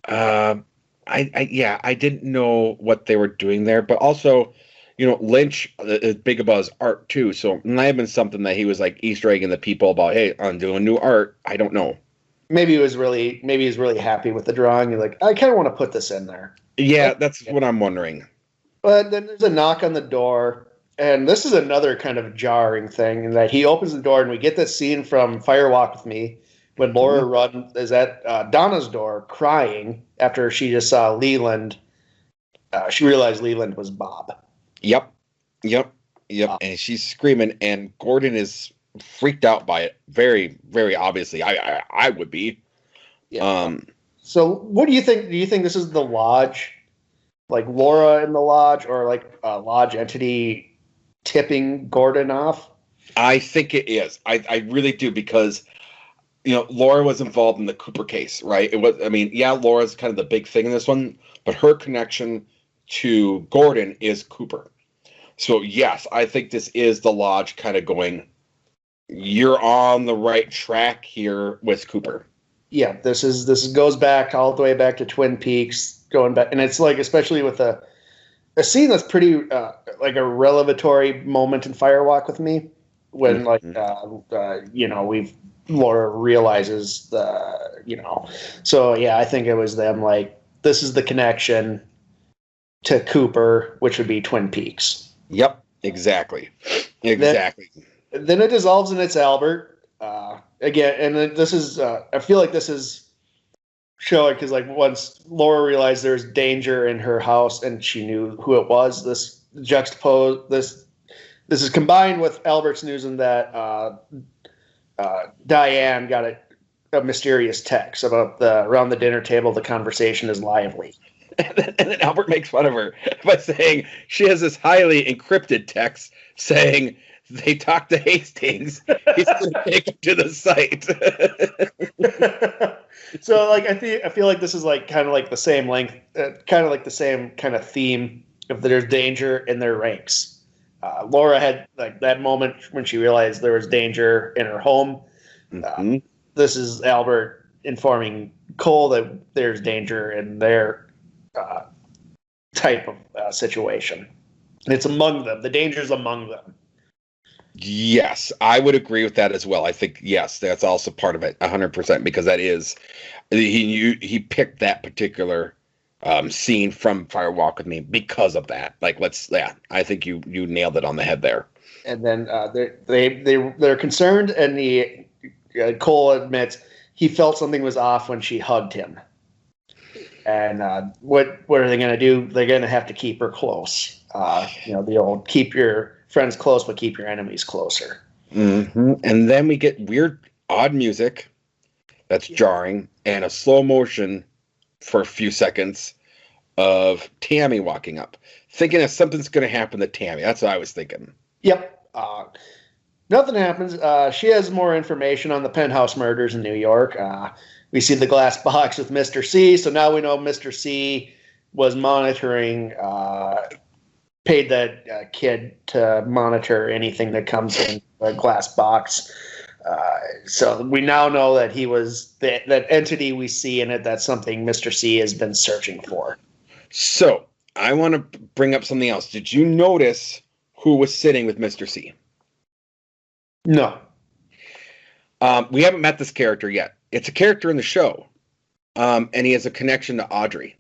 I didn't know what they were doing there, but also, Lynch is big about his art too, so it might have been something that he was like Easter egging the people about. Hey, I'm doing new art. I don't know. Maybe he's really happy with the drawing. You're like, I kind of want to put this in there. Yeah, that's what I'm wondering. But then there's a knock on the door, and this is another kind of jarring thing in that he opens the door, and we get this scene from Fire Walk with Me when Laura Rudd is at Donna's door crying after she just saw Leland. She realized Leland was Bob. Yep. And she's screaming, and Gordon is freaked out by it. Very, very obviously. I would be. Yeah. So what do you think? Do you think this is the lodge, like Laura in the lodge, or like a lodge entity tipping Gordon off? I think it is. I really do, because Laura was involved in the Cooper case, right? Laura's kind of the big thing in this one, but her connection to Gordon is Cooper. So yes, I think this is the lodge kind of going, you're on the right track here with Cooper. Yeah, this goes back all the way back to Twin Peaks, going back, and it's like, especially with a scene that's pretty like a revelatory moment in Fire Walk with Me, when Laura realizes so yeah, I think it was them, like, this is the connection to Cooper, which would be Twin Peaks. Yep, exactly. Then it dissolves and it's Albert again, and this is I feel like this is showing, because like once Laura realized there's danger in her house and she knew who it was, this is combined with Albert's news in that Diane got a mysterious text about around the dinner table the conversation is lively. And then Albert makes fun of her by saying she has this highly encrypted text saying they talked to Hastings. He's going to take him to the site. So, like, I feel like this is like kind of like the same length, kind of like the same kind of theme. If there's danger in their ranks, Laura had like that moment when she realized there was danger in her home. This is Albert informing Cole that there's danger in their type of situation. It's among them. The danger's among them. Yes, I would agree with that as well. I think, yes, that's also part of it, 100%, because that is, he picked that particular scene from Fire Walk with Me because of that. Like, I think you nailed it on the head there. And then they're concerned, and Cole admits he felt something was off when she hugged him. And what are they going to do? They're going to have to keep her close. The old keep your friends close, but keep your enemies closer. Mm-hmm. And then we get weird, odd music. that's jarring, and a slow motion for a few seconds of Tammy walking up, thinking that something's going to happen to Tammy. That's what I was thinking. Yep. Nothing happens. She has more information on the penthouse murders in New York. We see the glass box with Mr. C, so now we know Mr. C was monitoring, paid that kid to monitor anything that comes in the glass box. So we now know that he was that entity we see in it. That's something Mr. C has been searching for. So I want to bring up something else. Did you notice who was sitting with Mr. C? No. We haven't met this character yet. It's a character in the show, and he has a connection to Audrey.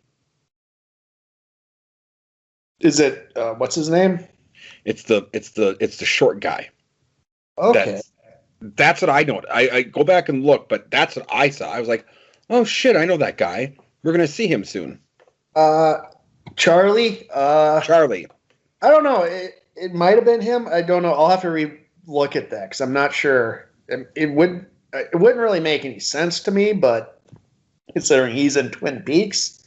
Is it what's his name? It's the short guy. Okay. That's what I know. I go back and look, but that's what I saw. I was like, oh shit, I know that guy. We're gonna see him soon. Charlie. Charlie. I don't know. It might have been him. I don't know. I'll have to look at that because I'm not sure. It wouldn't really make any sense to me, but considering he's in Twin Peaks,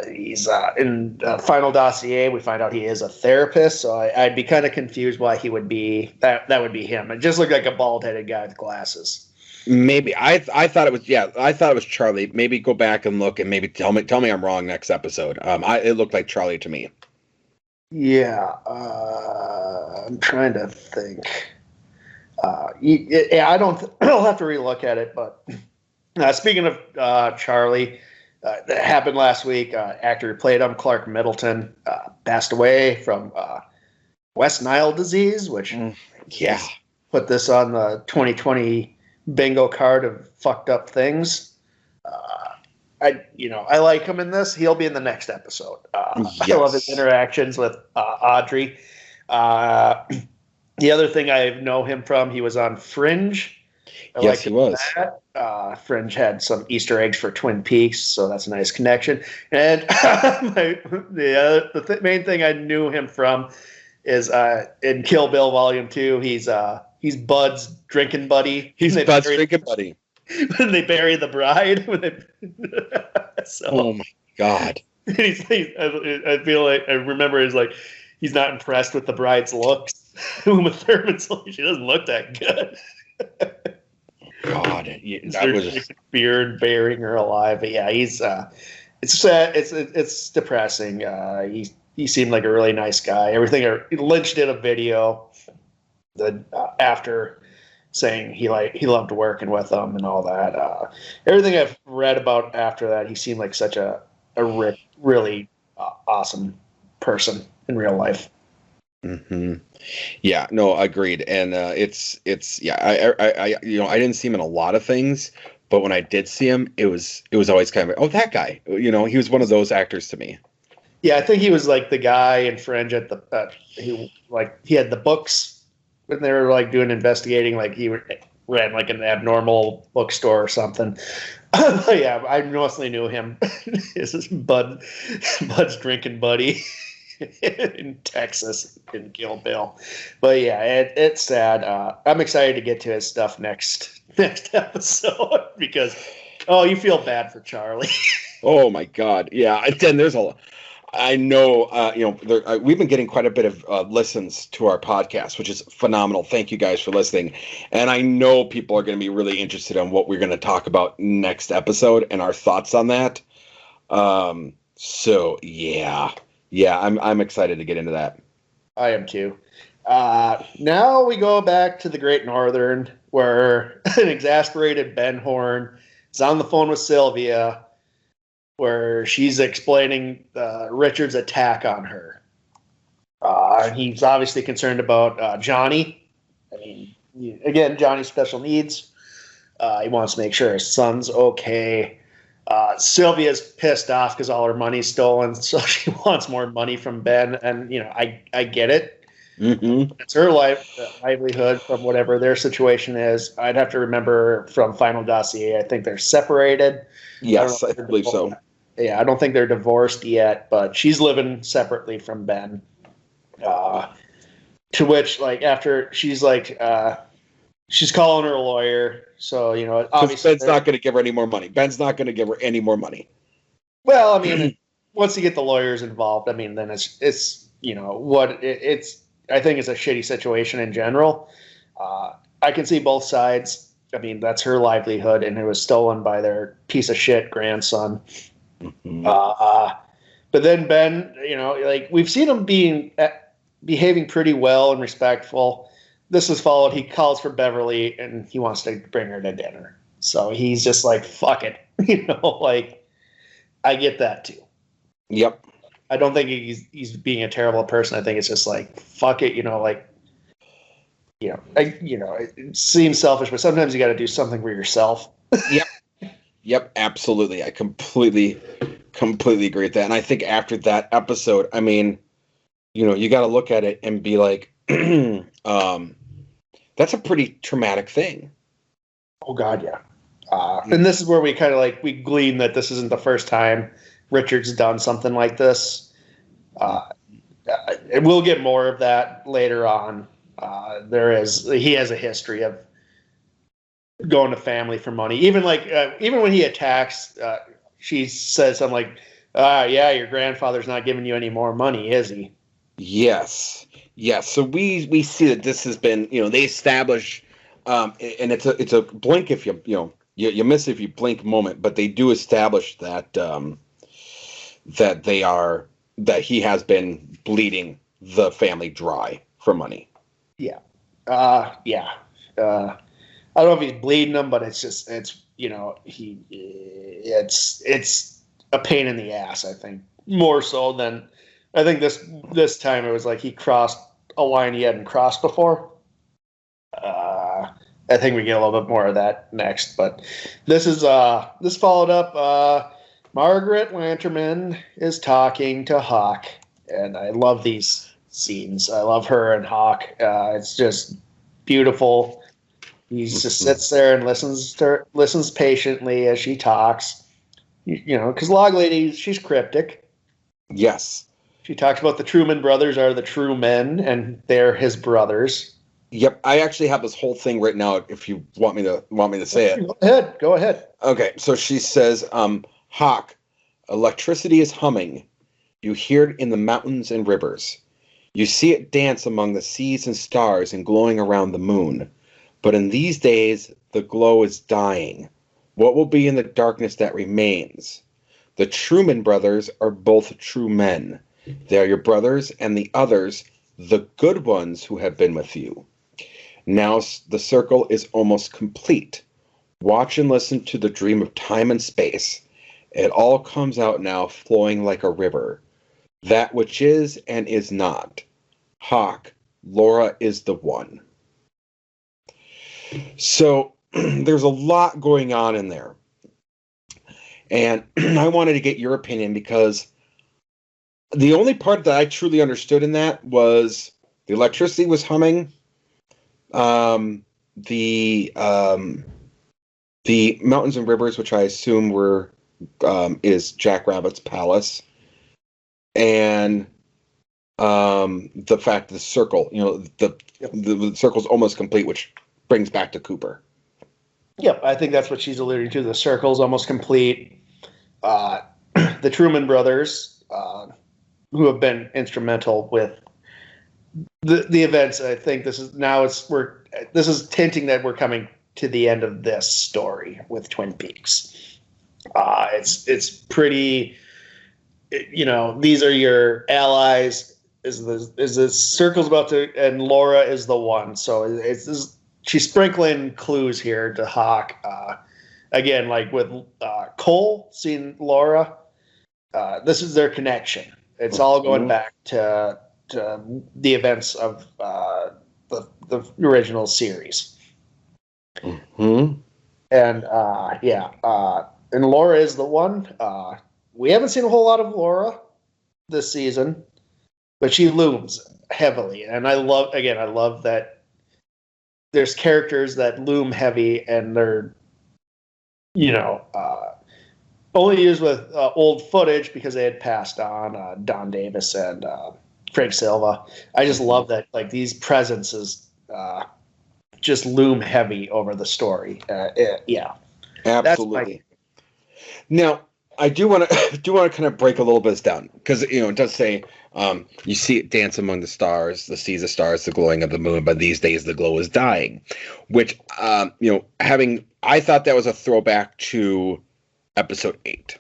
he's in Final Dossier. We find out he is a therapist, so I'd be kind of confused why he would be that. That would be him. It just looked like a bald-headed guy with glasses. Maybe I thought it was I thought it was Charlie. Maybe go back and look and maybe tell me I'm wrong next episode. It looked like Charlie to me. Yeah, I'm trying to think. I'll have to relook at it. But speaking of Charlie, that happened last week. Actor who played him, Clark Middleton, passed away from West Nile disease, which put this on the 2020 bingo card of fucked up things. I like him in this. He'll be in the next episode. Yes. I love his interactions with Audrey. The other thing I know him from, he was on Fringe. Yes, he was. Fringe had some Easter eggs for Twin Peaks, so that's a nice connection. And the main thing I knew him from is in Kill Bill Volume 2. He's Bud's drinking buddy. He's Bud's drinking buddy. When they bury the bride. Oh my God. I feel like I remember he's not impressed with the bride's looks. Uma Thurman's like, she doesn't look that good. God, that was beard burying her alive. But yeah, he's it's sad. It's depressing. He seemed like a really nice guy. Lynch did a video after saying he loved working with them and all that. Everything I've read about after that, he seemed like such a really awesome person in real life. Mm-hmm. Yeah, no, agreed. And I didn't see him in a lot of things, but when I did see him, it was always kind of, oh, that guy. He was one of those actors to me. Yeah, I think he was like the guy in Fringe at he had the books when they were like doing investigating, like he ran like an abnormal bookstore or something. Yeah, I mostly knew him. This is Bud's drinking buddy in Texas in Kill Bill. But yeah, it's sad. I'm excited to get to his stuff next episode because you feel bad for Charlie. Oh my God, yeah. And then there's I know, we've been getting quite a bit of listens to our podcast, which is phenomenal. Thank you guys for listening. And I know people are going to be really interested in what we're going to talk about next episode and our thoughts on that. So yeah, I'm excited to get into that. I am too. Now we go back to the Great Northern, where an exasperated Ben Horn is on the phone with Sylvia, where she's explaining Richard's attack on her. He's obviously concerned about Johnny. I mean, again, Johnny's special needs. He wants to make sure his son's okay. Sylvia's pissed off because all her money's stolen, so she wants more money from Ben. And, I get it. Mm-hmm. It's her livelihood from whatever their situation is. I'd have to remember from Final Dossier, I think they're separated. Yes, I believe so. Yeah, I don't think they're divorced yet, but she's living separately from Ben. To which, after she's she's calling her a lawyer. So, Because obviously, Ben's not going to give her any more money. Ben's not going to give her any more money. well, I mean, once you get the lawyers involved, I mean, then it's I think it's a shitty situation in general. I can see both sides. I mean, that's her livelihood, and it was stolen by their piece of shit grandson. Mm-hmm. But then Ben, like we've seen him behaving pretty well and respectful. This is followed. He calls for Beverly, and he wants to bring her to dinner. So he's just like, "Fuck it," like I get that too. Yep. I don't think he's being a terrible person. I think it's just like, fuck it, it seems selfish, but sometimes you got to do something for yourself. Yep, absolutely. I completely agree with that. And I think after that episode, I mean, you got to look at it and be like, that's a pretty traumatic thing. Oh God, yeah. And this is where we kind of we glean that this isn't the first time Richard's done something like this. And we'll get more of that later on. He has a history of going to family for money. Even when he attacks, she says something like, yeah, your grandfather's not giving you any more money, is he? Yes. So we see that this has been, they establish, and it's a blink if you miss it if you blink moment, but they do establish that that he has been bleeding the family dry for money. Yeah. Yeah. I don't know if he's bleeding them, but it's a pain in the ass, I think. More so than I think this time it was like he crossed a line he hadn't crossed before. I think we get a little bit more of that next, but this followed up. Margaret Lanterman is talking to Hawk, and I love these scenes. I love her and Hawk. It's just beautiful. He just sits there and listens patiently as she talks. Because Log Lady, she's cryptic. Yes. She talks about the Truman brothers are the true men, and they're his brothers. Yep, I actually have this whole thing written out. If you want me to say it, go ahead. Okay, so she says, Hawk, electricity is humming. You hear it in the mountains and rivers. You see it dance among the seas and stars and glowing around the moon. But in these days, the glow is dying. What will be in the darkness that remains? The Truman brothers are both true men. They are your brothers, and the others, the good ones who have been with you. Now the circle is almost complete. Watch and listen to the dream of time and space. It all comes out now, flowing like a river. That which is and is not. Hawk, Laura is the one. So there's a lot going on in there. And I wanted to get your opinion because the only part that I truly understood in that was the electricity was humming. The mountains and rivers, which I assume is Jack Rabbit's palace, and the fact the circle, the circle's almost complete, which brings back to Cooper. Yep, I think that's what she's alluding to. The circle's almost complete. The Truman brothers, who have been instrumental with the events. I think this is hinting that we're coming to the end of this story with Twin Peaks. It's pretty, these are your allies. Is the circle's about to, and Laura is the one. So she's sprinkling clues here to Hawk. Again, like with Cole seeing Laura, this is their connection. It's all going back to the events of the original series. Mm-hmm. And and Laura is the one. We haven't seen a whole lot of Laura this season, but she looms heavily, and I love that there's characters that loom heavy, and they're only used with old footage because they had passed on Don Davis and Frank Silva. I just love that, like, these presences just loom heavy over the story. Yeah, Absolutely. Now, I do want to kind of break a little bit down because it does say you see it dance among the stars, the seas of stars, the glowing of the moon. But these days the glow is dying, which I thought that was a throwback to episode 8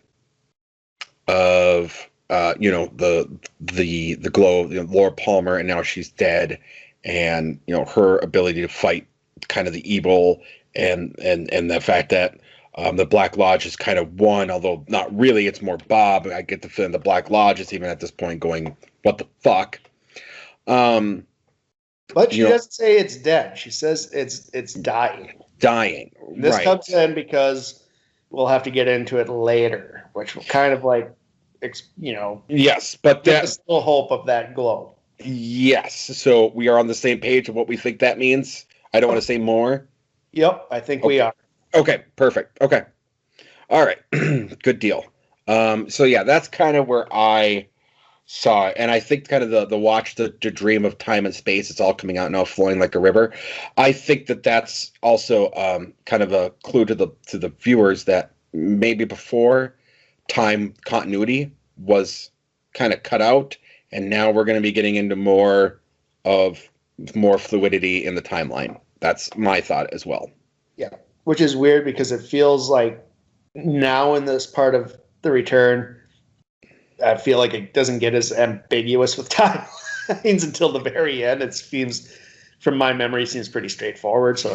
of the glow of Laura Palmer, and now she's dead, and her ability to fight kind of the evil and the fact that the Black Lodge is kind of won, although not really. It's more Bob. I get the feeling the Black Lodge is even at this point going, what the fuck? But she doesn't say it's dead. She says it's dying. Dying. This comes in because we'll have to get into it later, which will kind of Yes, but there's still hope of that glow. Yes. So we are on the same page of what we think that means. I don't want to say more. Yep, I think we are. Okay, perfect. Okay. All right. Good deal. So yeah, that's kind of where I saw it. And I think kind of the watch, the dream of time and space, it's all coming out now, flowing like a river. I think that's also kind of a clue to the viewers that maybe before time continuity was kind of cut out, and now we're going to be getting into more fluidity in the timeline. That's my thought as well. Yeah. Which is weird because it feels like now in this part of the return, I feel like it doesn't get as ambiguous with timelines until the very end. It seems, from my memory, seems pretty straightforward. So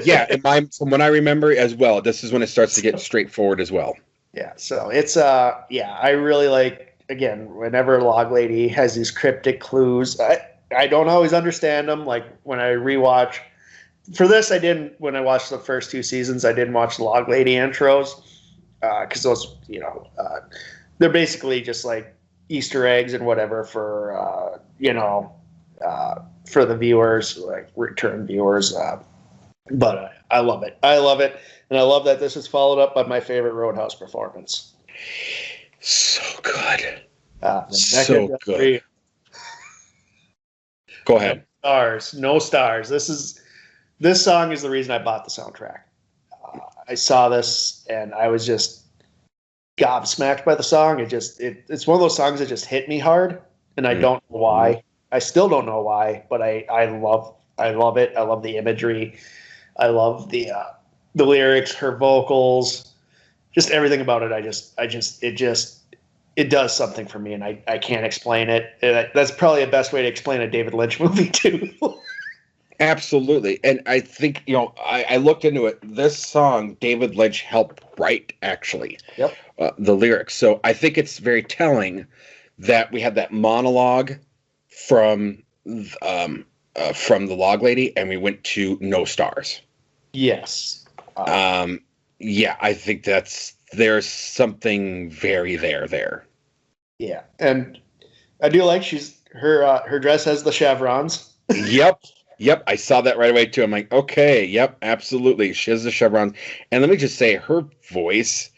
yeah, from what I remember as well, this is when it starts to get straightforward as well. Yeah, so it's I really like, again, whenever Log Lady has these cryptic clues, I don't always understand them. Like when I rewatch. For this, I didn't. When I watched the first 2 seasons, I didn't watch the Log Lady intros because those, they're basically just like Easter eggs and whatever for the viewers, like return viewers. But I love it. I love it, and I love that this is followed up by my favorite Roadhouse performance. So good. So good. Go ahead. No stars. This song is the reason I bought the soundtrack. I saw this and I was just gobsmacked by the song. It's one of those songs that just hit me hard, and I don't know why. I still don't know why, but I love it. I love the imagery. I love the lyrics, her vocals, just everything about it. It does something for me, and I can't explain it. That's probably the best way to explain a David Lynch movie too. Absolutely. And I think, I looked into it. This song, David Lynch helped write, actually. Yep. The lyrics. So I think it's very telling that we had that monologue from the Log Lady, and we went to No Stars. Yes. Yeah, I think there's something very there. Yeah. And I do like her dress has the chevrons. Yep, I saw that right away too. I'm like, okay, yep, absolutely. She has the chevrons. And let me just say, her voice,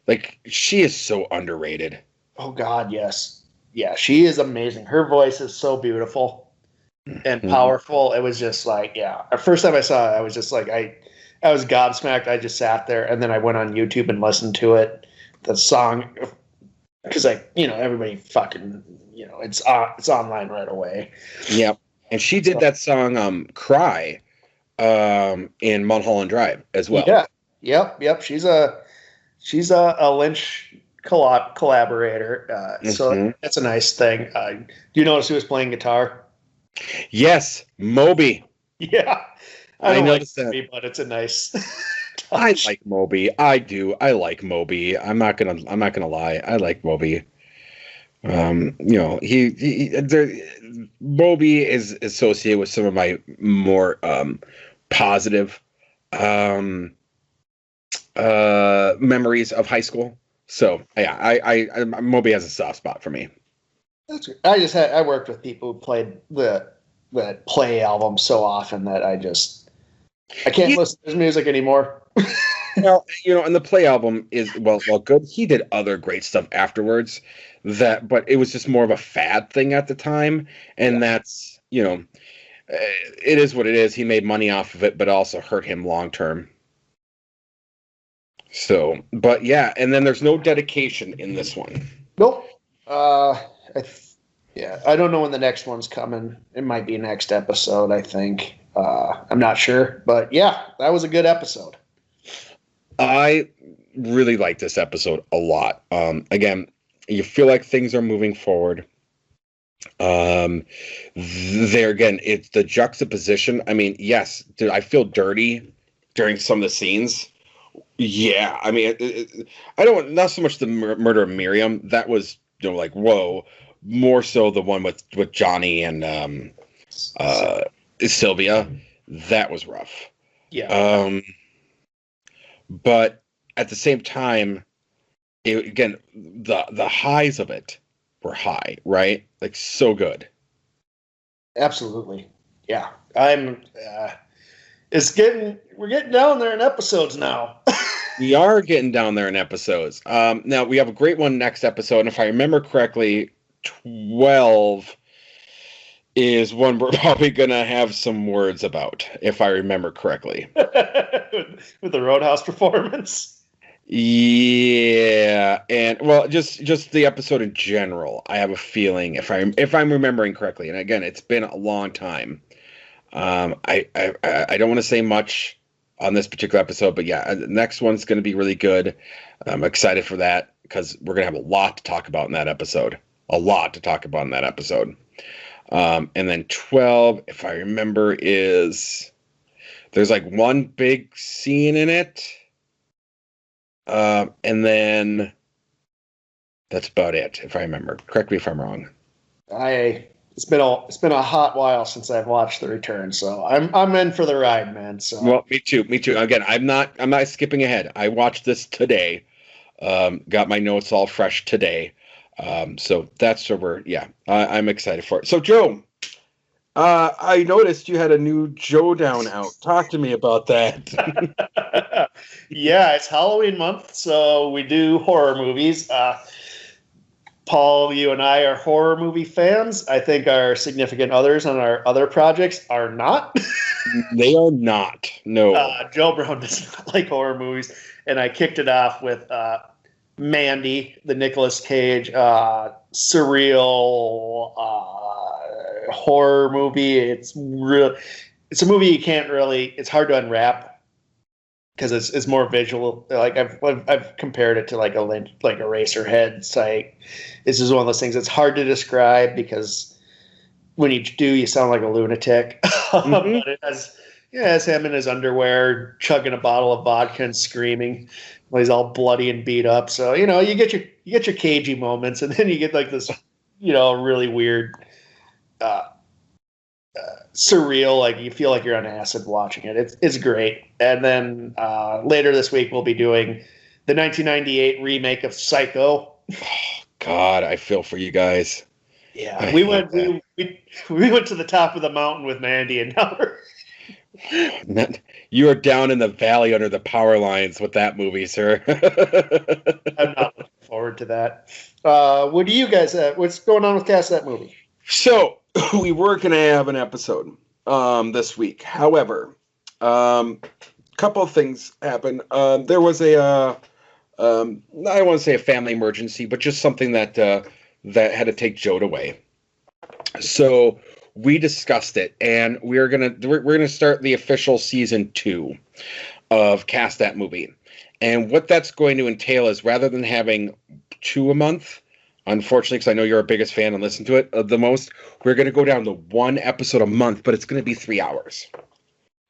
like, she is so underrated. Oh, God, yes. Yeah, she is amazing. Her voice is so beautiful and powerful. It was just like, yeah. The first time I saw it, I was just like, I was gobsmacked. I just sat there, and then I went on YouTube and listened to it, the song, because, everybody fucking, it's online right away. Yep. And she did that song, Cry, in Mulholland Drive as well. Yeah. Yep. She's a Lynch collaborator. So that's a nice thing. Do you notice who was playing guitar? Yes, Moby. Yeah. I noticed that. Moby, but it's a nice I like Moby. I do. I like Moby. I'm not gonna lie. I like Moby. Moby is associated with some of my more positive memories of high school. So yeah, I Moby has a soft spot for me. That's good. I worked with people who played the Play album so often that I can't listen to his music anymore. Well, and the Play album is well good. He did other great stuff afterwards. But it was just more of a fad thing at the time, and that's it is what it is. He made money off of it, but also hurt him long term. So, but yeah, and then there's no dedication in this one. Nope. Yeah, I don't know when the next one's coming. It might be next episode, I think. I'm not sure, but yeah, that was a good episode. I really like this episode a lot. Again, you feel like things are moving forward. There again, it's the juxtaposition. I mean, yes, dude, I feel dirty during some of the scenes. Yeah, I mean, I don't not so much the murder of Miriam. That was like whoa. More so the one with Johnny and Sylvia. That was rough. Yeah. But at the same time, again, the highs of it were high, right? Like so good. Absolutely. Yeah. We're getting down there in episodes now. We are getting down there in episodes. Now we have a great one next episode, and if I remember correctly, 12 is one we're probably gonna have some words about, if I remember correctly. With the Roadhouse performance. Yeah, and well, just the episode in general. I have a feeling if I'm remembering correctly, and again, it's been a long time. I don't want to say much on this particular episode, but yeah, the next one's going to be really good. I'm excited for that because we're going to have a lot to talk about in that episode. And then 12, if I remember, there's like one big scene in it. And then that's about it, if I remember. Correct me if I'm wrong. It's been a hot while since I've watched The Return, so I'm in for the ride, man. So well, me too. Again, I'm not skipping ahead. I watched this today. Got my notes all fresh today. So that's where I'm excited for it. So Joe, I noticed you had a new Joe Down out. Talk to me about that. Yeah, it's Halloween month, so we do horror movies. Paul, you and I are horror movie fans. I think our significant others on our other projects are not. They are not. No. Joe Brown does not like horror movies, and I kicked it off with Mandy, the Nicolas Cage surreal horror movie. It's a movie you can't really. It's hard to unwrap because it's more visual. Like I've compared it to like a Eraserhead. It's like this is one of those things that's hard to describe because when you do, you sound like a lunatic. Mm-hmm. But it has him in his underwear chugging a bottle of vodka and screaming while he's all bloody and beat up. So you get your cagey moments, and then you get like this really weird. Surreal, like you feel like you're on acid watching it. It's great. And then later this week we'll be doing the 1998 remake of Psycho. Oh, God, I feel for you guys. Yeah, we went to the top of the mountain with Mandy, and now you are down in the valley under the power lines with that movie, sir. I'm not looking forward to that. What do you guys? What's going on with Cast That Movie? So we were going to have an episode this week. However, couple of things happened. There was I don't want to say a family emergency, but just something that had to take Joe away. So we discussed it, and we're gonna start the official season 2 of Cast That Movie. And what that's going to entail is rather than having 2 a month, unfortunately, because I know you're our biggest fan and listen to it the most, we're going to go down to 1 episode a month, but it's going to be 3 hours.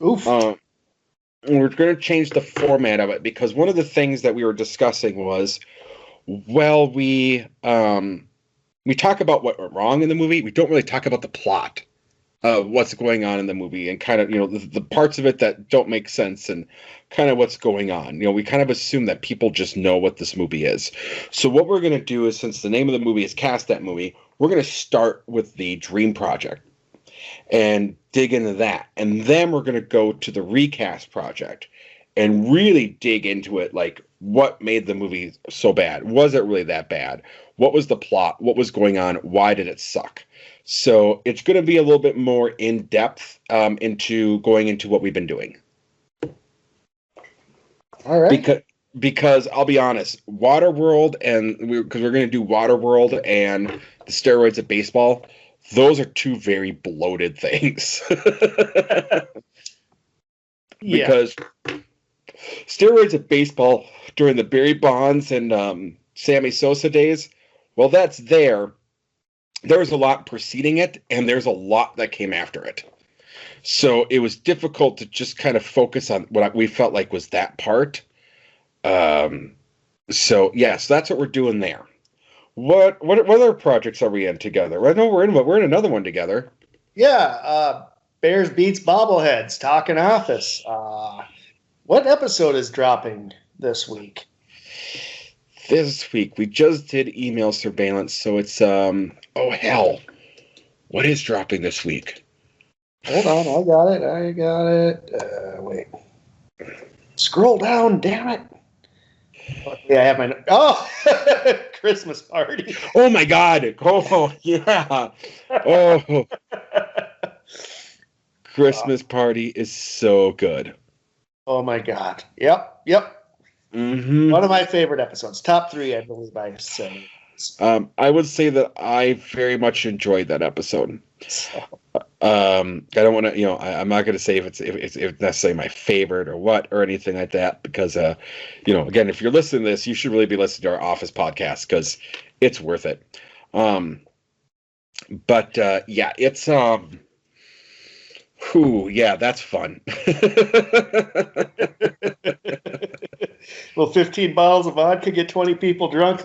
Oof. We're going to change the format of it because one of the things that we were discussing was, well, we talk about what went wrong in the movie. We don't really talk about the plot of what's going on in the movie and kind of, the parts of it that don't make sense and kind of what's going on. We kind of assume that people just know what this movie is. So what we're going to do is, since the name of the movie is Cast That Movie, we're going to start with the Dream Project and dig into that. And then we're going to go to the Recast Project and really dig into it, like what made the movie so bad. Was it really that bad? What was the plot? What was going on? Why did it suck? So it's going to be a little bit more in depth into going into what we've been doing. All right. Because I'll be honest, Waterworld because we're going to do Waterworld and the steroids of baseball. Those are two very bloated things. Because steroids of baseball during the Barry Bonds and Sammy Sosa days, well, that's there. There was a lot preceding it, and there's a lot that came after it. So it was difficult to just kind of focus on what we felt like was that part. So that's what we're doing there. What other projects are we in together? I know we're in another one together. Yeah, Bears Beats Bobbleheads, Talking Office. What episode is dropping this week? This week we just did email surveillance, so it's oh hell, what is dropping this week? Hold on, I got it. Wait, scroll down, damn it. Yeah, I have my Christmas Party. Oh my God! Oh yeah! Oh, Christmas Party is so good. Oh my God! Yep. Mm-hmm. One of my favorite episodes. Top 3, I believe I say. I would say that I very much enjoyed that episode. I don't want to, I'm not going to say if it's necessarily my favorite or anything like that, because, again, if you're listening to this, you should really be listening to our Office podcast because it's worth it. It's, that's fun. Will 15 bottles of vodka get 20 people drunk?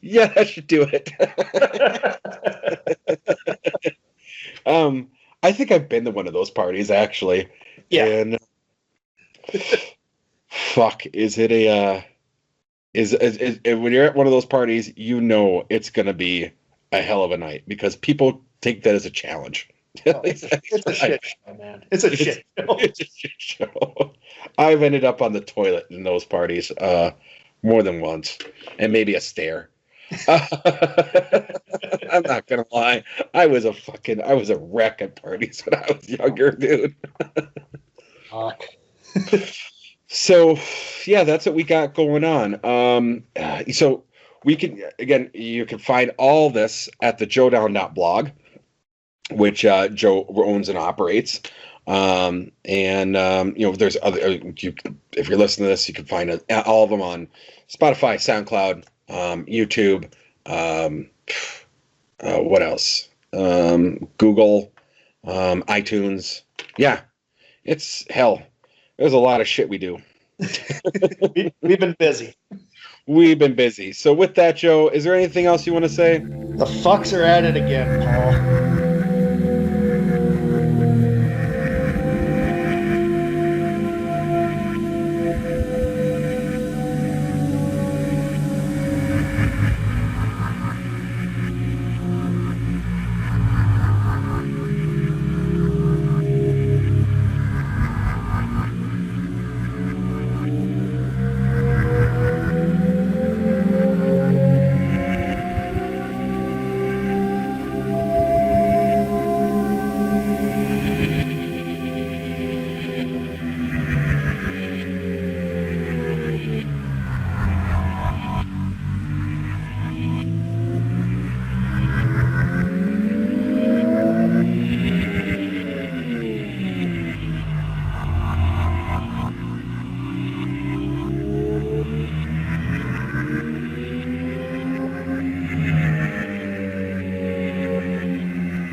Yeah, that should do it. I think I've been to one of those parties actually. Yeah. And fuck, is it when you're at one of those parties, it's gonna be a hell of a night because people take that as a challenge. Oh, it's a shit show, man. It's a shit show. It's a shit show. I've ended up on the toilet in those parties more than once, and maybe a stair. I'm not gonna lie. I was a wreck at parties when I was younger, dude. Fuck. So, that's what we got going on. So you can find all this at the joedown.blog, which Joe owns and operates. There's other. If you're listening to this, you can find all of them on Spotify, SoundCloud, YouTube. What else? Google, iTunes. Yeah, it's hell. There's a lot of shit we do. We've been busy. We've been busy. So with that, Joe, is there anything else you want to say? The fucks are at it again, Paul.